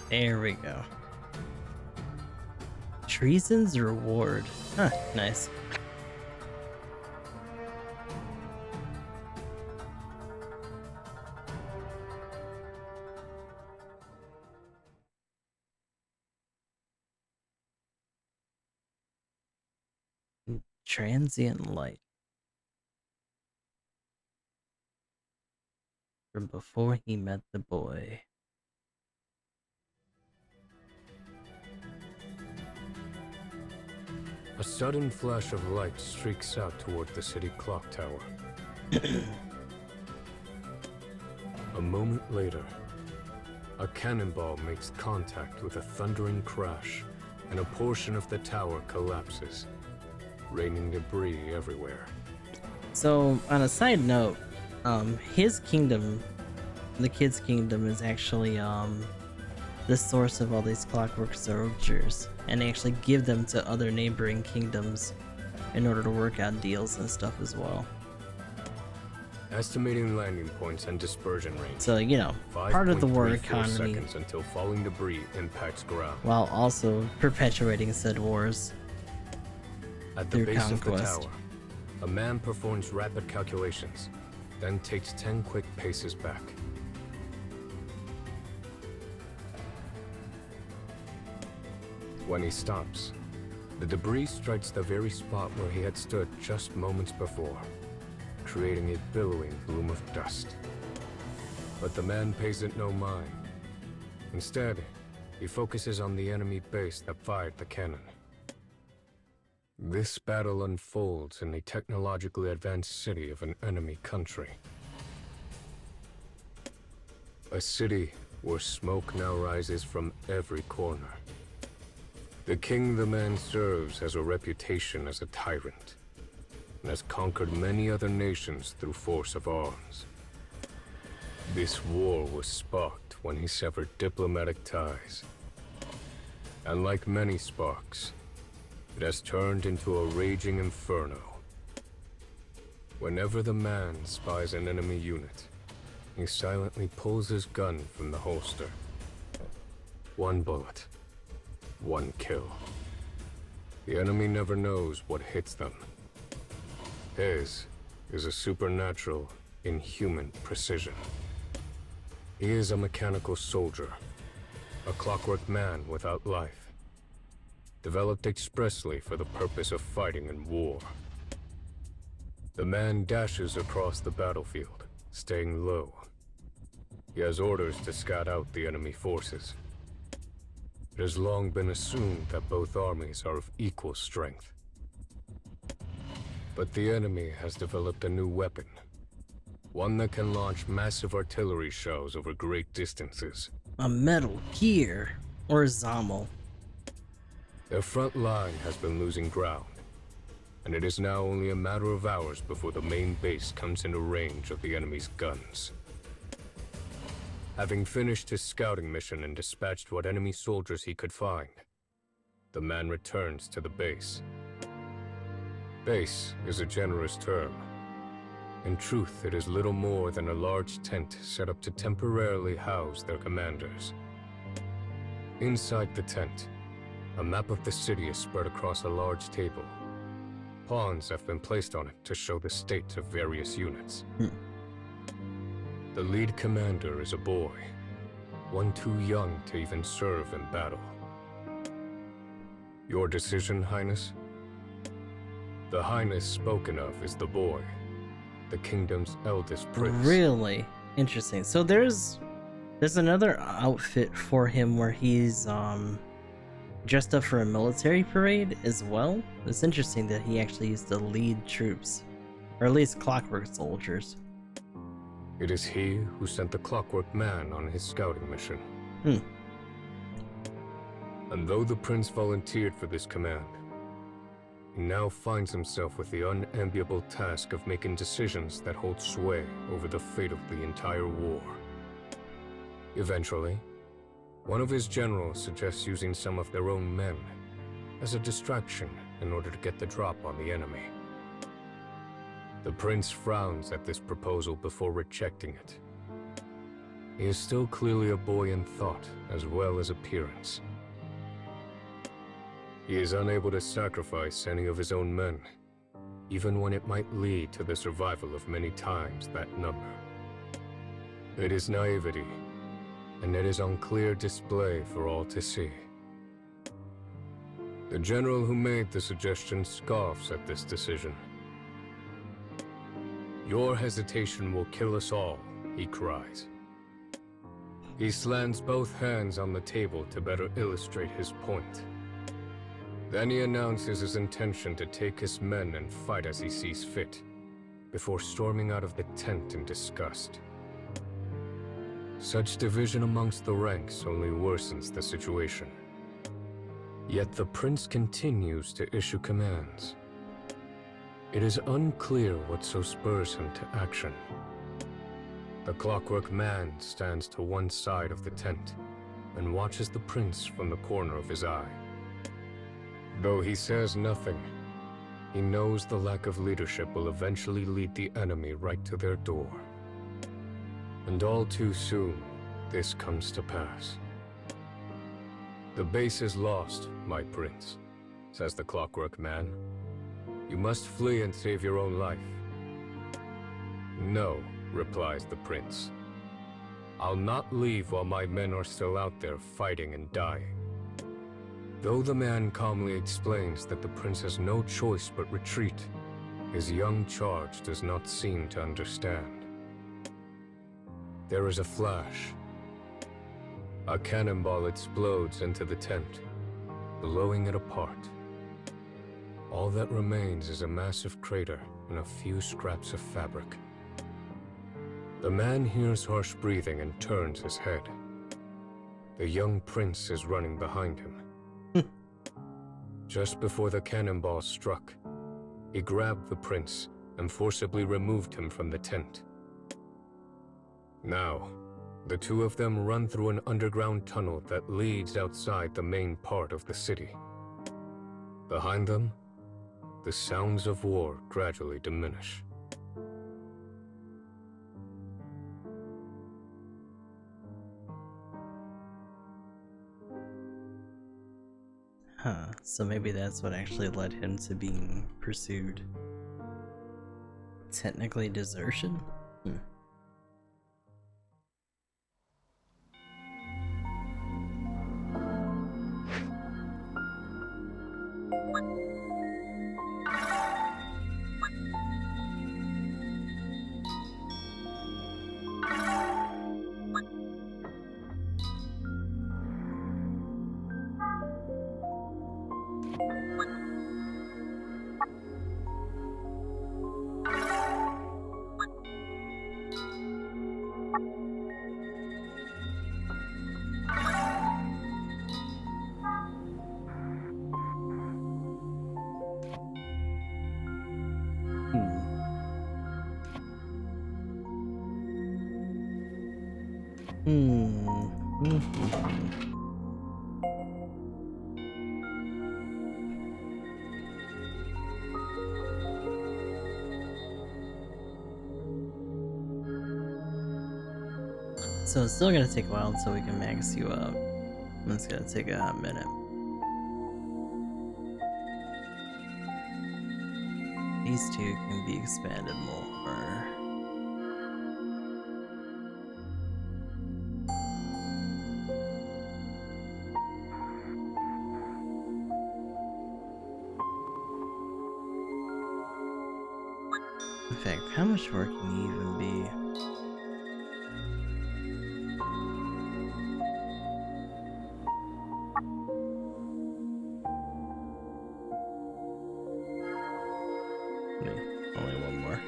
There we go. Treason's reward. Huh, nice. Transient light. From before he met the boy.
A sudden flash of light streaks out toward the city clock tower. A moment later, a cannonball makes contact with a thundering crash, and a portion of the tower collapses, raining debris everywhere.
So, on a side note, his kingdom, the kid's kingdom, is actually the source of all these clockwork soldiers, and they actually give them to other neighboring kingdoms in order to work out deals and stuff as well.
Estimating landing points and dispersion range.
So, you know, part of the war
5.34
economy,
seconds until falling debris impacts ground.
while also perpetuating said wars.
At the
through
base of the
conquest.
tower, a man performs rapid calculations, then takes 10 quick paces back. When he stops, the debris strikes the very spot where he had stood just moments before, creating a billowing plume of dust. But the man pays it no mind. Instead, he focuses on the enemy base that fired the cannon. This battle unfolds in a technologically advanced city of an enemy country. A city where smoke now rises from every corner. The king the man serves has a reputation as a tyrant, and has conquered many other nations through force of arms. This war was sparked when he severed diplomatic ties. And like many sparks, it has turned into a raging inferno. Whenever the man spies an enemy unit, he silently pulls his gun from the holster. One bullet, one kill. The enemy never knows what hits them. His is a supernatural, inhuman precision. He is a mechanical soldier, a clockwork man without life, developed expressly for the purpose of fighting in war. The man dashes across the battlefield, staying low. He has orders to scout out the enemy forces. It has long been assumed that both armies are of equal strength. But the enemy has developed a new weapon, one that can launch massive artillery shells over great distances.
A Metal Gear, or Zommel.
Their front line has been losing ground, and it is now only a matter of hours before the main base comes into range of the enemy's guns. Having finished his scouting mission and dispatched what enemy soldiers he could find, the man returns to the base. Base is a generous term. In truth, it is little more than a large tent set up to temporarily house their commanders. Inside the tent, a map of the city is spread across a large table. Pawns have been placed on it to show the state of various units. The lead commander is a boy, one too young to even serve in battle. Your decision, Highness? The Highness spoken of is the boy, the kingdom's eldest prince.
Really interesting. So there's another outfit for him where he's dressed up for a military parade as well. It's interesting that he actually used to lead troops, or at least clockwork soldiers.
It is he who sent the Clockwork Man on his scouting mission. And though the prince volunteered for this command, he now finds himself with the unenviable task of making decisions that hold sway over the fate of the entire war. Eventually, one of his generals suggests using some of their own men as a distraction in order to get the drop on the enemy. The prince frowns at this proposal before rejecting it. He is still clearly a boy in thought as well as appearance. He is unable to sacrifice any of his own men, even when it might lead to the survival of many times that number. It is naivety, and it is on clear display for all to see. The general who made the suggestion scoffs at this decision. "Your hesitation will kill us all," he cries. He slams both hands on the table to better illustrate his point. Then he announces his intention to take his men and fight as he sees fit, before storming out of the tent in disgust. Such division amongst the ranks only worsens the situation. Yet the prince continues to issue commands. It is unclear what so spurs him to action. The Clockwork Man stands to one side of the tent and watches the prince from the corner of his eye. Though he says nothing, he knows the lack of leadership will eventually lead the enemy right to their door. And all too soon, this comes to pass. "The base is lost, my prince," says the Clockwork Man. "You must flee and save your own life." "No," replies the prince. "I'll not leave while my men are still out there fighting and dying." Though the man calmly explains that the prince has no choice but retreat, his young charge does not seem to understand. There is a flash. A cannonball explodes into the tent, blowing it apart. All that remains is a massive crater and a few scraps of fabric. The man hears harsh breathing and turns his head. The young prince is running behind him. Just before the cannonball struck, he grabbed the prince and forcibly removed him from the tent. Now, the two of them run through an underground tunnel that leads outside the main part of the city. Behind them, the sounds of war gradually diminish.
So maybe that's what actually led him to being pursued. Technically desertion? So it's still gonna take a while until we can max you up. It's gonna take a hot minute. These two can be expanded more. In fact, how much more can he even be? Only one more.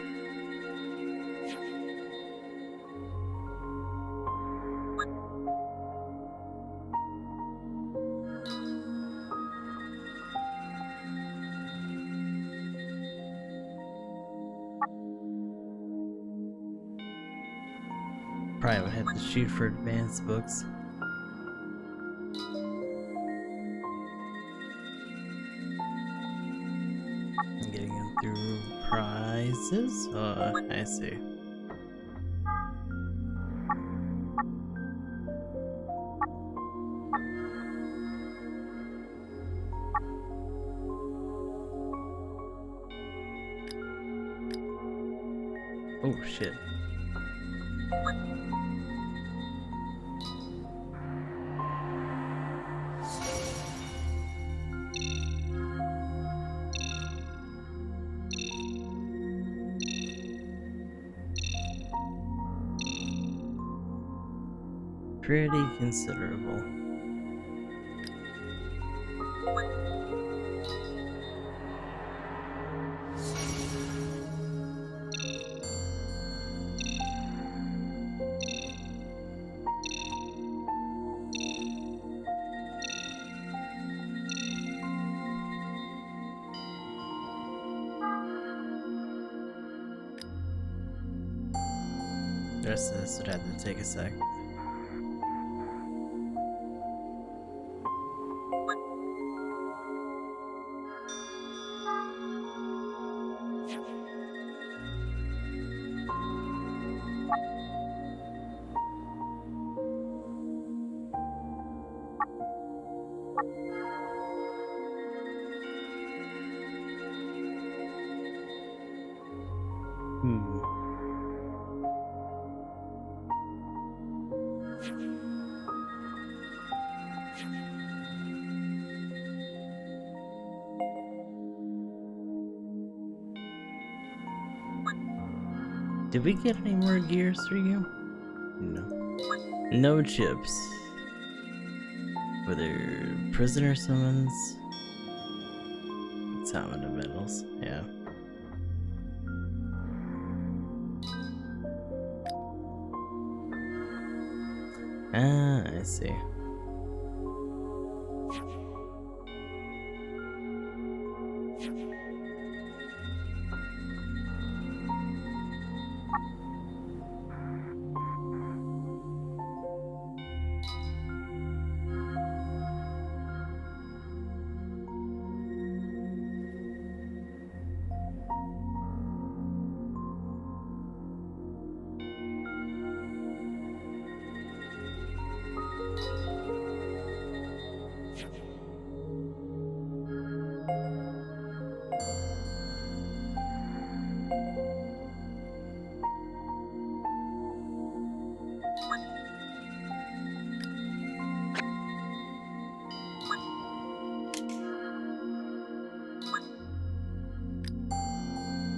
Probably would have to shoot for advanced books. I'm getting him through prizes? I see. Oh shit. Pretty considerable. The rest of this would have to take a sec. Did we get any more gears for you? No. No chips. Whether prisoner summons. Summon of metals, yeah. Ah, I see.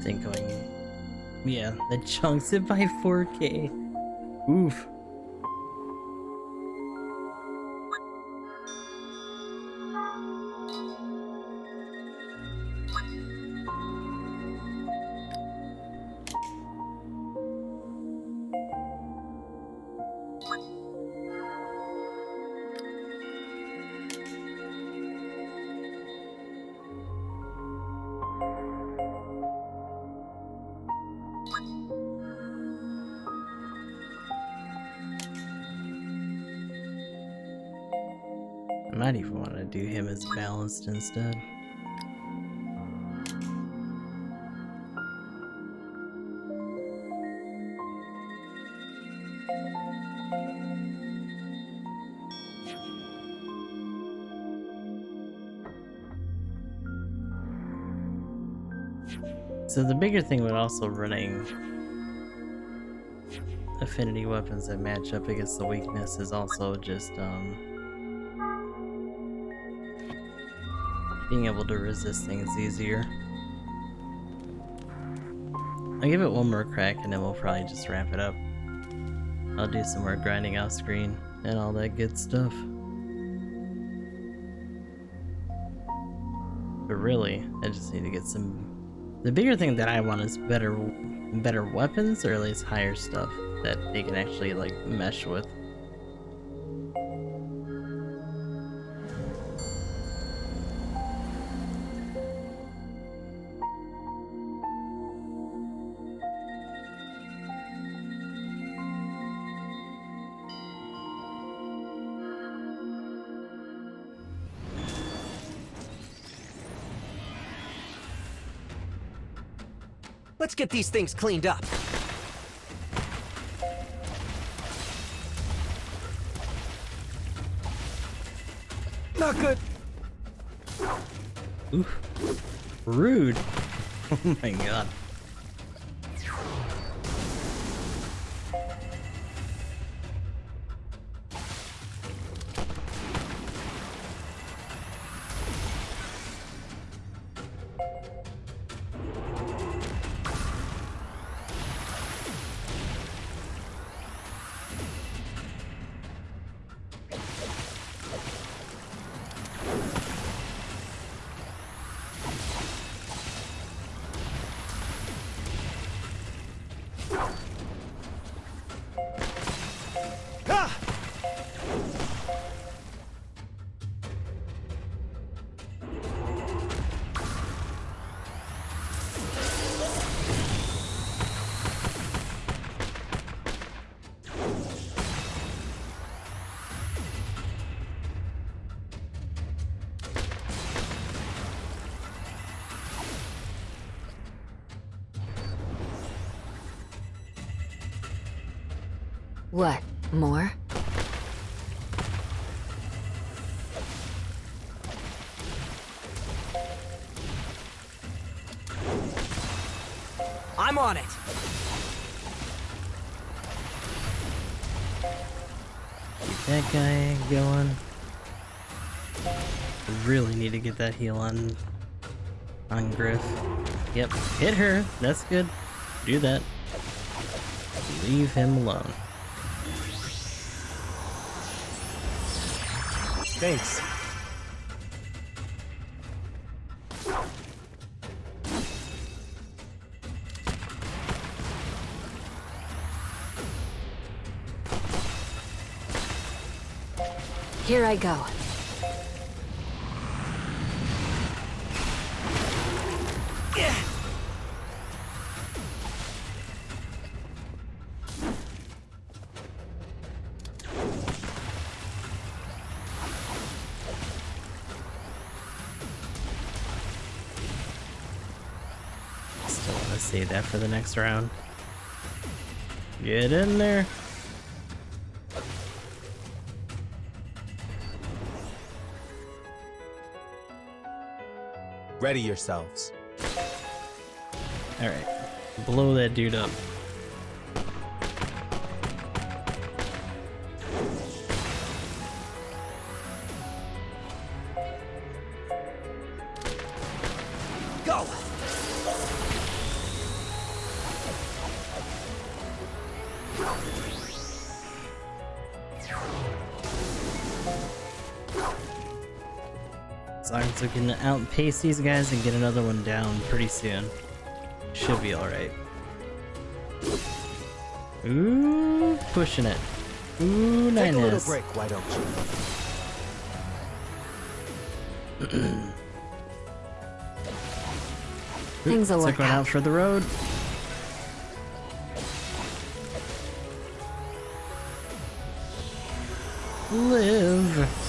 Think going, yeah, that chunks it by 4K. Oof. I might even want to do him as balanced instead. So the bigger thing with also running affinity weapons that match up against the weakness is also just being able to resist things easier. I'll give it one more crack and then we'll probably just wrap it up. I'll do some more grinding off screen and all that good stuff. But really, I just need to get some... The bigger thing that I want is better weapons, or at least higher stuff that they can actually like mesh with.
Let's get these things cleaned up. Not good.
Oof. Rude. Oh my god.
What? More?
I'm on it.
Keep that guy going. Really need to get that heal on Griff. Yep, hit her. That's good. Do that. Leave him alone.
Thanks.
Here I go.
Still want to save that for the next round. Get in there.
Ready yourselves.
Alright. Blow that dude up.
Go!
As long as we can outpace these guys and get another one down pretty soon. Should be alright. Ooh, pushing it. Ooh,
Take a little
nice.
break, why don't you?
Things will
Took
work
one out
out.
for the road. Live.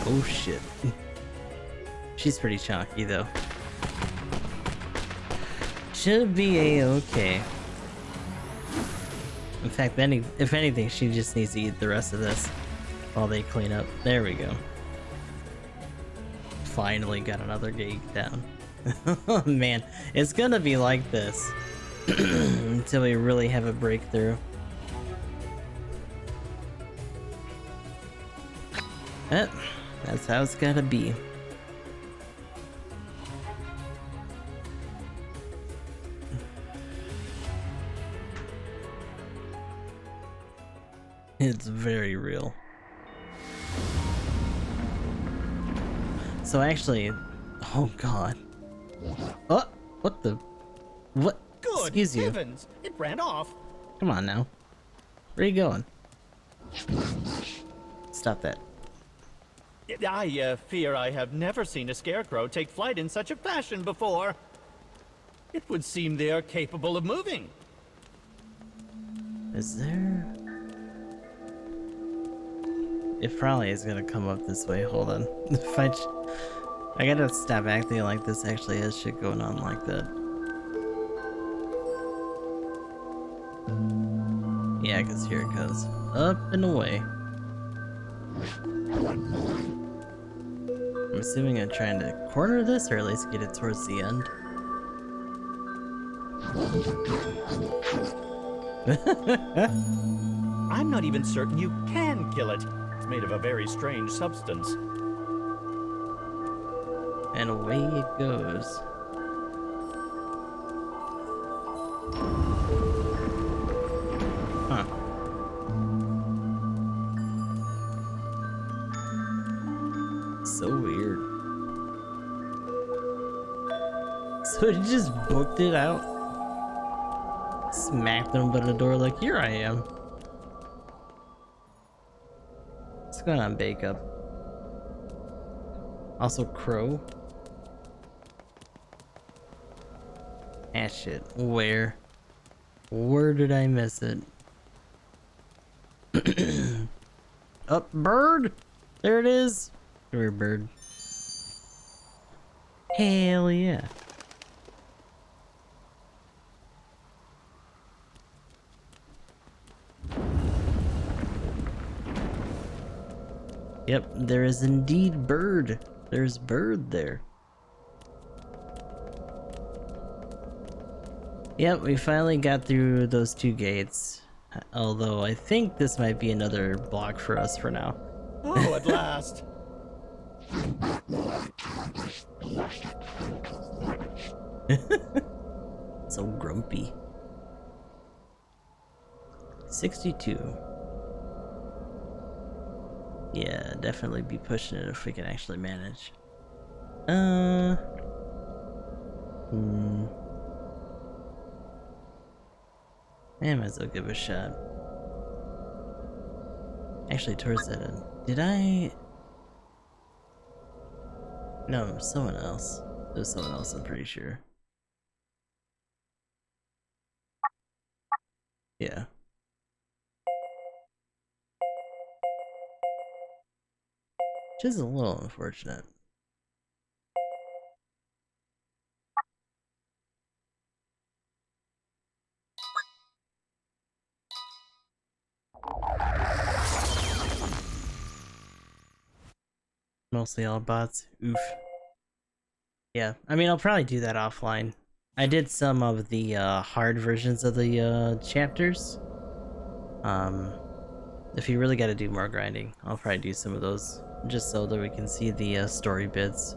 Oh shit. She's pretty chalky though. Should be a-okay. In fact, if anything, she just needs to eat the rest of this while they clean up. There we go. Finally got another gate down. Oh man, it's gonna be like this until we really have a breakthrough. That's how it's gotta be. It's very real. So actually, oh god. Oh, what the? What?
Good
Excuse you.
heavens! It ran off.
Come on now. Where are you going? Stop that.
I fear I have never seen a scarecrow take flight in such a fashion before. It would seem they are capable of moving.
Is there? It probably is gonna come up this way. Hold on. If I gotta stop acting like this actually has shit going on like that. Yeah, because here it goes. Up and away. I'm assuming I'm trying to corner this, or at least get it towards the end.
I'm not even certain you can kill it. It's made of a very strange substance.
And away it goes. Huh. So weird. So he just booked it out. Smacked him by the door like, here I am. What's going on, Bake Up? Also Crow. Ah shit. Where? Where did I miss it? Up, bird! There it is! Come here, bird. Hell yeah. Yep, there is indeed bird. There's bird there. Yep, we finally got through those two gates. Although I think this might be another block for us for now.
Oh, at last.
So grumpy. 62. Yeah, definitely be pushing it if we can actually manage. I might as well give it a shot. Actually, towards that end. Did I? No, someone else. There's someone else, I'm pretty sure. Yeah. Which is a little unfortunate. Mostly all bots. Oof. Yeah, I mean, I'll probably do that offline. I did some of the hard versions of the chapters. If you really got to do more grinding, I'll probably do some of those just so that we can see the story bits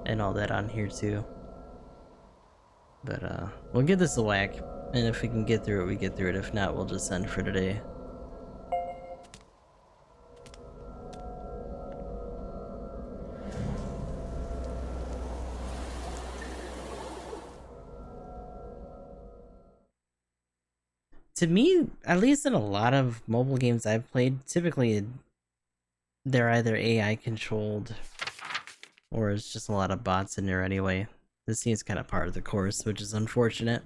and all that on here too. But we'll give this a whack, and if we can get through it, we get through it. If not, we'll just end for today. To me, at least in a lot of mobile games I've played, typically they're either AI controlled or it's just a lot of bots in there anyway. This seems kind of part of the course, which is unfortunate.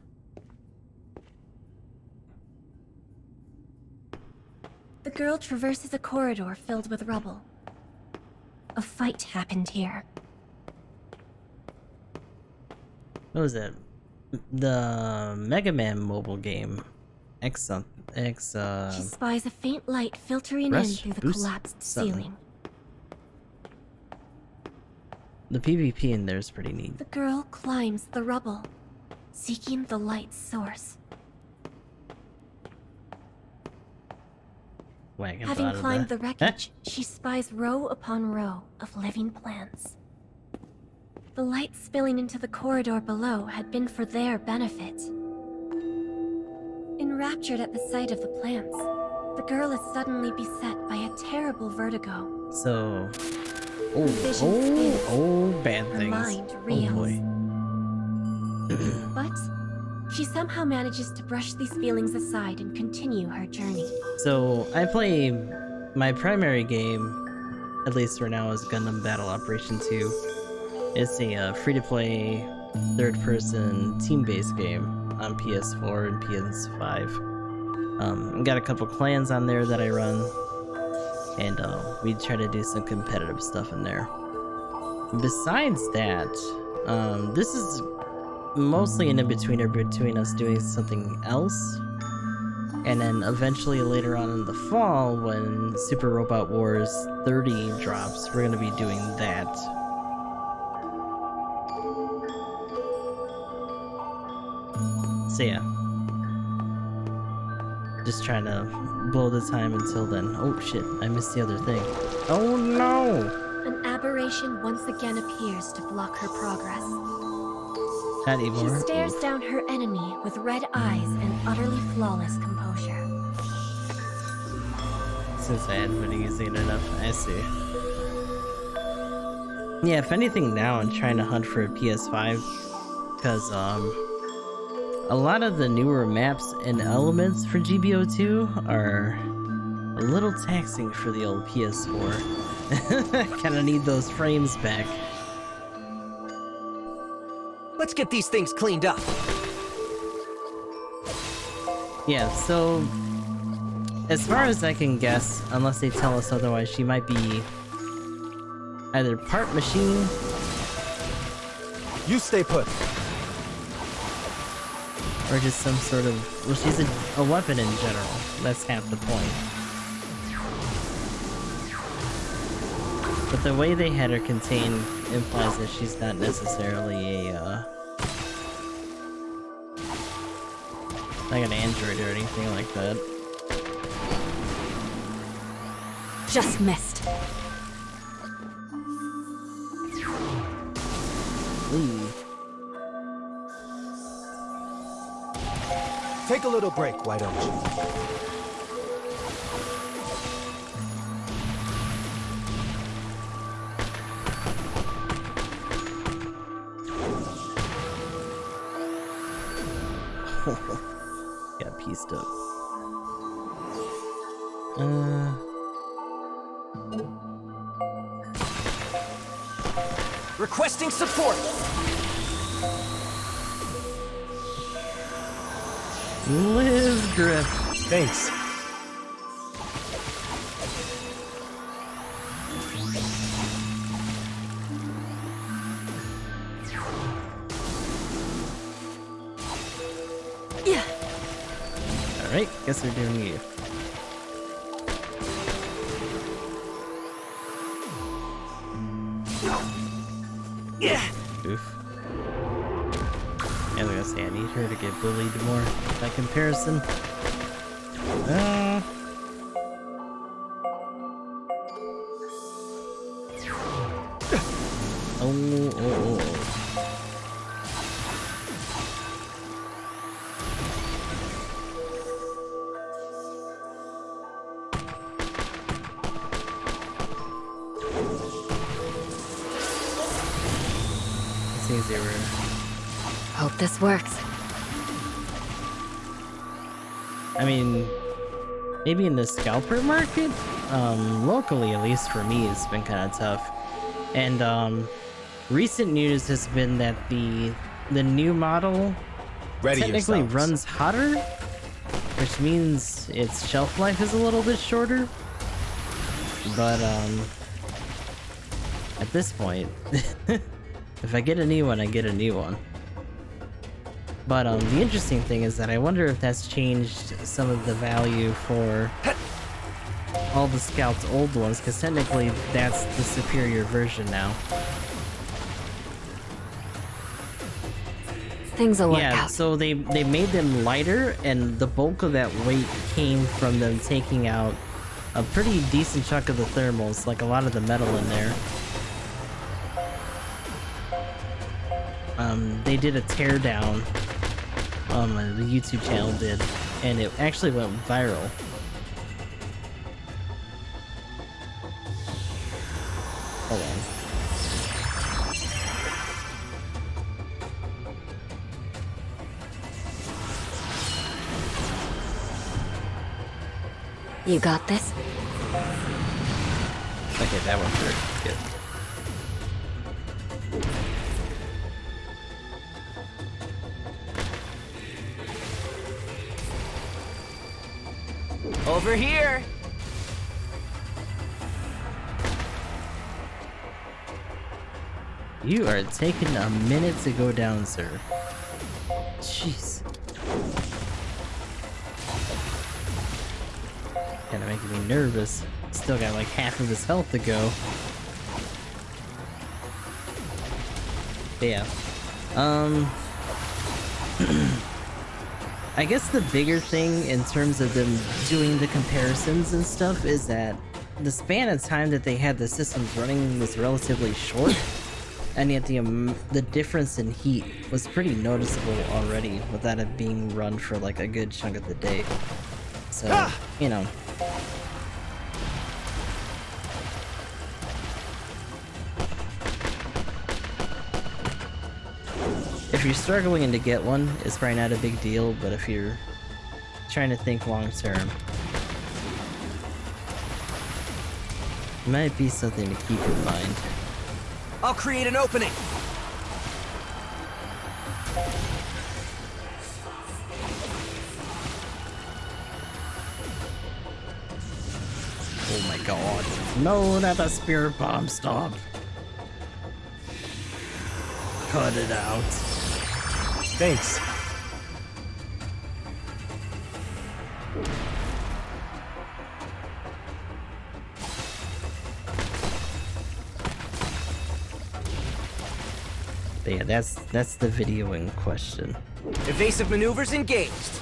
The girl traverses a corridor filled with rubble. A fight happened here.
What was it? The Mega Man mobile game. X something. X,
She spies a faint light filtering in
Rush
through the
boost
collapsed
something.
ceiling.
The PvP in there is pretty neat.
The girl climbs the rubble, seeking the light's source.
Wagon
Having
thought of
climbed the
that.
wreckage, she spies row upon row of living plants. The light spilling into the corridor below had been for their benefit. Enraptured at the sight of the plants, the girl is suddenly beset by a terrible vertigo.
So,
vision spins.
bad
Her
things.
mind
Oh
reels.
boy.
But she somehow manages to brush these feelings aside and continue her journey.
So I play my primary game, at least for now, is Gundam Battle Operation 2. It's a free-to-play, third-person, team-based game on PS4 and PS5. I've got a couple clans on there that I run, and we try to do some competitive stuff in there. Besides that, this is mostly an in-betweener between us doing something else, and then eventually later on in the fall, when Super Robot Wars 30 drops, we're going to be doing that. So yeah, just trying to blow the time until then. Oh shit, I missed the other thing. Oh no!
An aberration once again appears to block her progress.
Not
She
anymore.
stares down her enemy with red eyes and utterly flawless composure.
Since I hadn't been using it enough, I see. Yeah, if anything now I'm trying to hunt for a PS5, because a lot of the newer maps and elements for GBO2 are a little taxing for the old PS4. Kinda need those frames back.
Let's get these things cleaned up.
Yeah, so as far as I can guess, unless they tell us otherwise, she might be either part machine
You stay put.
or just some sort of, well, she's a weapon in general. That's half the point. But the way they had her contained implies that she's not necessarily a like an android or anything like that.
Just missed.
Ooh.
Take a little break, why don't you?
Got pieced up.
Requesting support.
Live Drift.
Thanks.
Alright, guess we're doing you.
Yeah.
Oof. I was gonna say, I need her to get bullied more by comparison. Oh. Seems they were.
Hope this works.
I mean, maybe in the scalper market, locally at least for me, it's been kind of tough. And recent news has been that the new model
Ready
technically
yourselves.
runs hotter, which means its shelf life is a little bit shorter. But at this point, if I get a new one, I get a new one. But the interesting thing is that I wonder if that's changed some of the value for all the Scout's old ones, because technically that's the superior version now.
Things will work
Yeah,
out.
so they made them lighter, and the bulk of that weight came from them taking out a pretty decent chunk of the thermals, like a lot of the metal in there. They did a teardown, the YouTube channel did, and it actually went viral. Hold on.
You got this?
Okay, that went through. Good.
Over here!
You are taking a minute to go down, sir. Jeez. Kinda making me nervous. Still got like half of his health to go. But yeah. I guess the bigger thing in terms of them doing the comparisons and stuff is that the span of time that they had the systems running was relatively short, and yet the difference in heat was pretty noticeable already without it being run for like a good chunk of the day. So, you know. If you're struggling to get one, it's probably not a big deal, but if you're trying to think long term, it might be something to keep in mind.
I'll create an opening!
Oh my god. No, not a spirit bomb, stop. Cut it out.
Thanks.
But yeah, that's the video in question.
Evasive maneuvers engaged!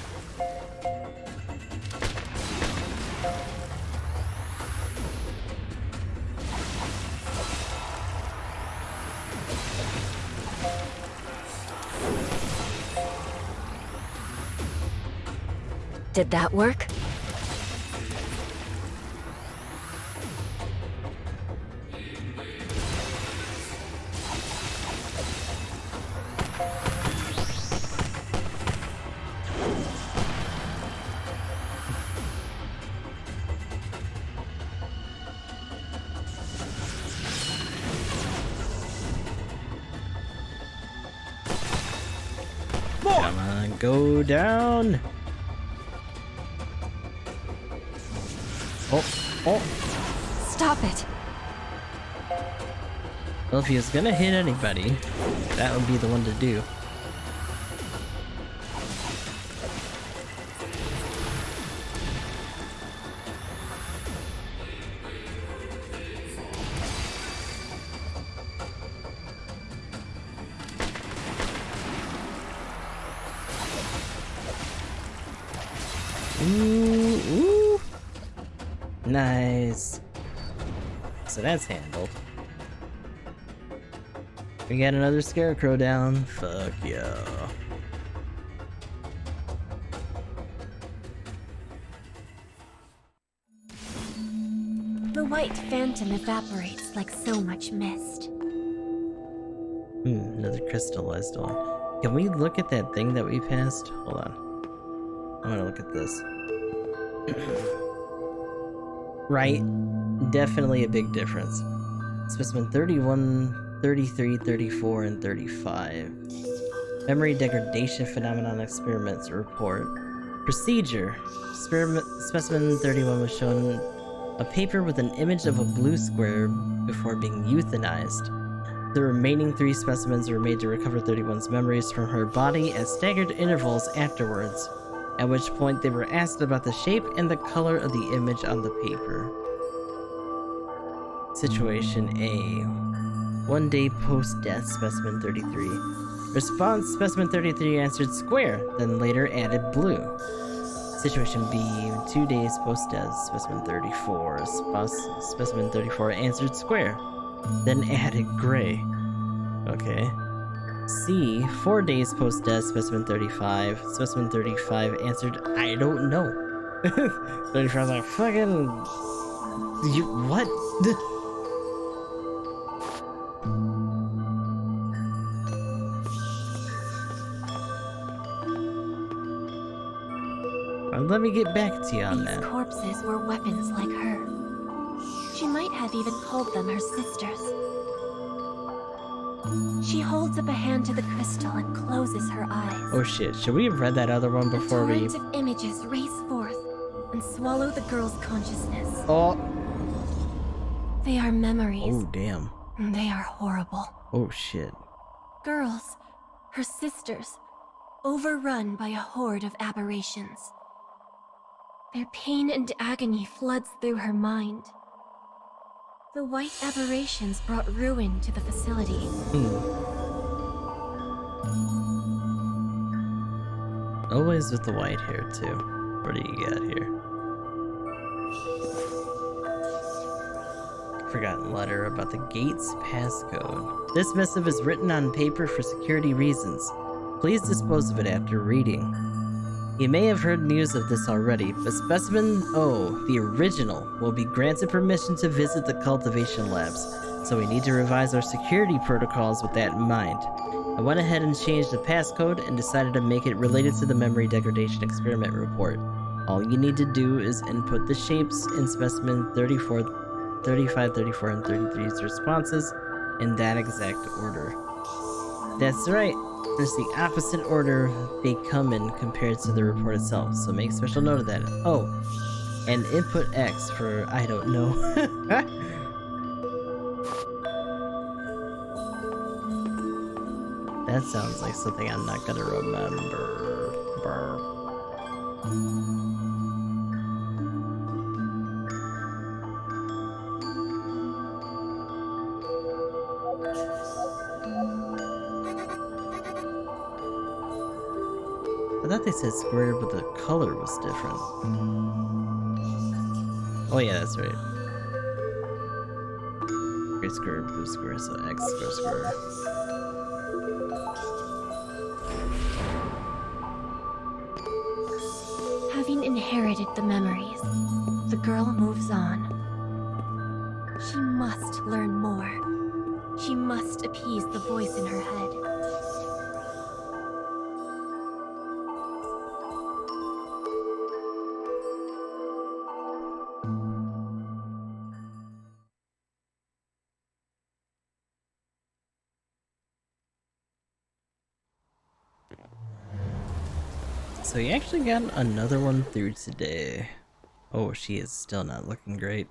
Did that work?
Come on, go down. Oh.
Stop it!
Well, if he was gonna hit anybody, that would be the one to do. Ooh. Nice. So that's handled. We got another scarecrow down. Fuck yeah.
The white phantom evaporates like so much mist.
Another crystallized one. Can we look at that thing that we passed? Hold on. I'm gonna look at this. Right. Definitely a big difference. Specimen 31, 33, 34, and 35. Memory degradation phenomenon experiments report. Procedure. Specimen 31 was shown a paper with an image of a blue square before being euthanized. The remaining 3 specimens were made to recover 31's memories from her body at staggered intervals afterwards, at which point they were asked about the shape and the color of the image on the paper. Situation A. 1 day post-death, specimen 33. Response, specimen 33 answered square, then later added blue. Situation B. 2 days post-death, specimen 34. Specimen 34 answered square, then added gray. Okay. C. 4 days post-death, specimen 35. Specimen 35 answered, I don't know. 35 was like, fucking... You... what? Let me get back to you on
These
that.
corpses were weapons like her. She might have even called them her sisters. She holds up a hand to the crystal and closes her eyes.
Oh shit, should we have read that other one before
A
we...
torrent of images race forth and swallow the girl's consciousness.
Oh!
They are memories.
Oh damn.
They are horrible.
Oh shit.
Girls, her sisters, overrun by a horde of aberrations. Their pain and agony floods through her mind. The white aberrations brought ruin to the facility.
Always with the white hair too. What do you got here? Forgotten letter about the gate's passcode. This missive is written on paper for security reasons. Please dispose of it after reading. You may have heard news of this already, but Specimen O, the original, will be granted permission to visit the cultivation labs, so we need to revise our security protocols with that in mind. I went ahead and changed the passcode and decided to make it related to the memory degradation experiment report. All you need to do is input the shapes in Specimen 34, 35, 34, and 33's responses in that exact order. That's right. It's the opposite order they come in compared to the report itself, so make special note of that. Oh, and input X for I don't know. That sounds like something I'm not gonna remember. I thought they said square, but the color was different. Oh yeah, that's right. Gray square, blue square, so X square square.
Having inherited the memories, the girl moves on. She must learn more. She must appease the voice in her head.
So you actually got another one through today. Oh, she is still not looking great.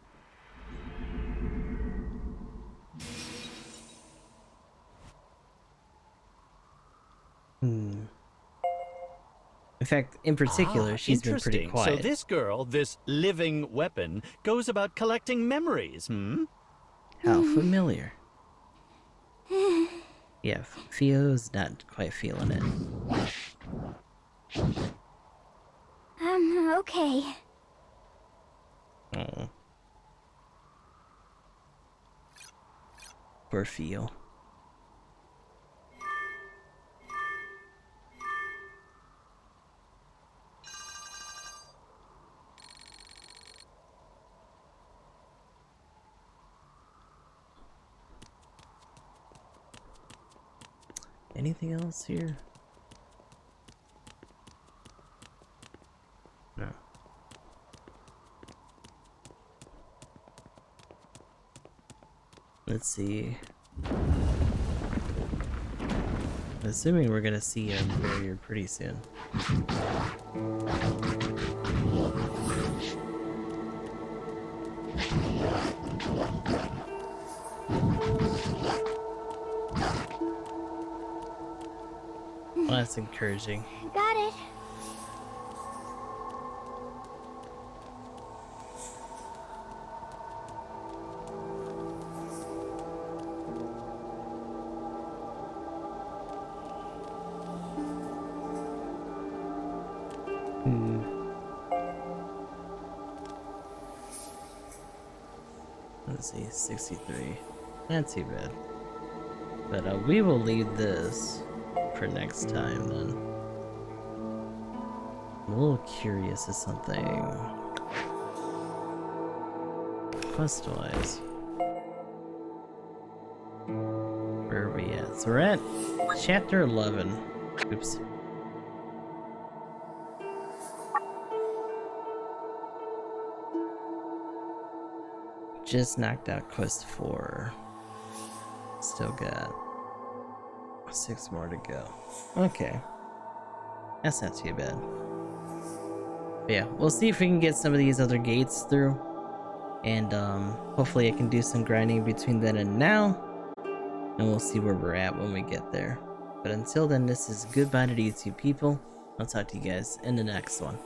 In fact, in particular, she's been pretty quiet.
So this girl, this living weapon, goes about collecting memories,
How familiar. Yeah, Theo's not quite feeling it.
Okay.
Oh. Poor Theo. Anything else here? No. Let's see. Assuming we're gonna see a barrier pretty soon. that's encouraging.
Got it.
Let's see, 63. Not too bad. But we will leave this for next time then. I'm a little curious of something. Quest-wise. Where are we at? So we're at chapter 11. Oops. Just knocked out quest 4. Still got 6 more to go. Okay. That's not too bad. But yeah, we'll see if we can get some of these other gates through. And hopefully I can do some grinding between then and now. And we'll see where we're at when we get there. But until then, this is goodbye to you two people. I'll talk to you guys in the next one.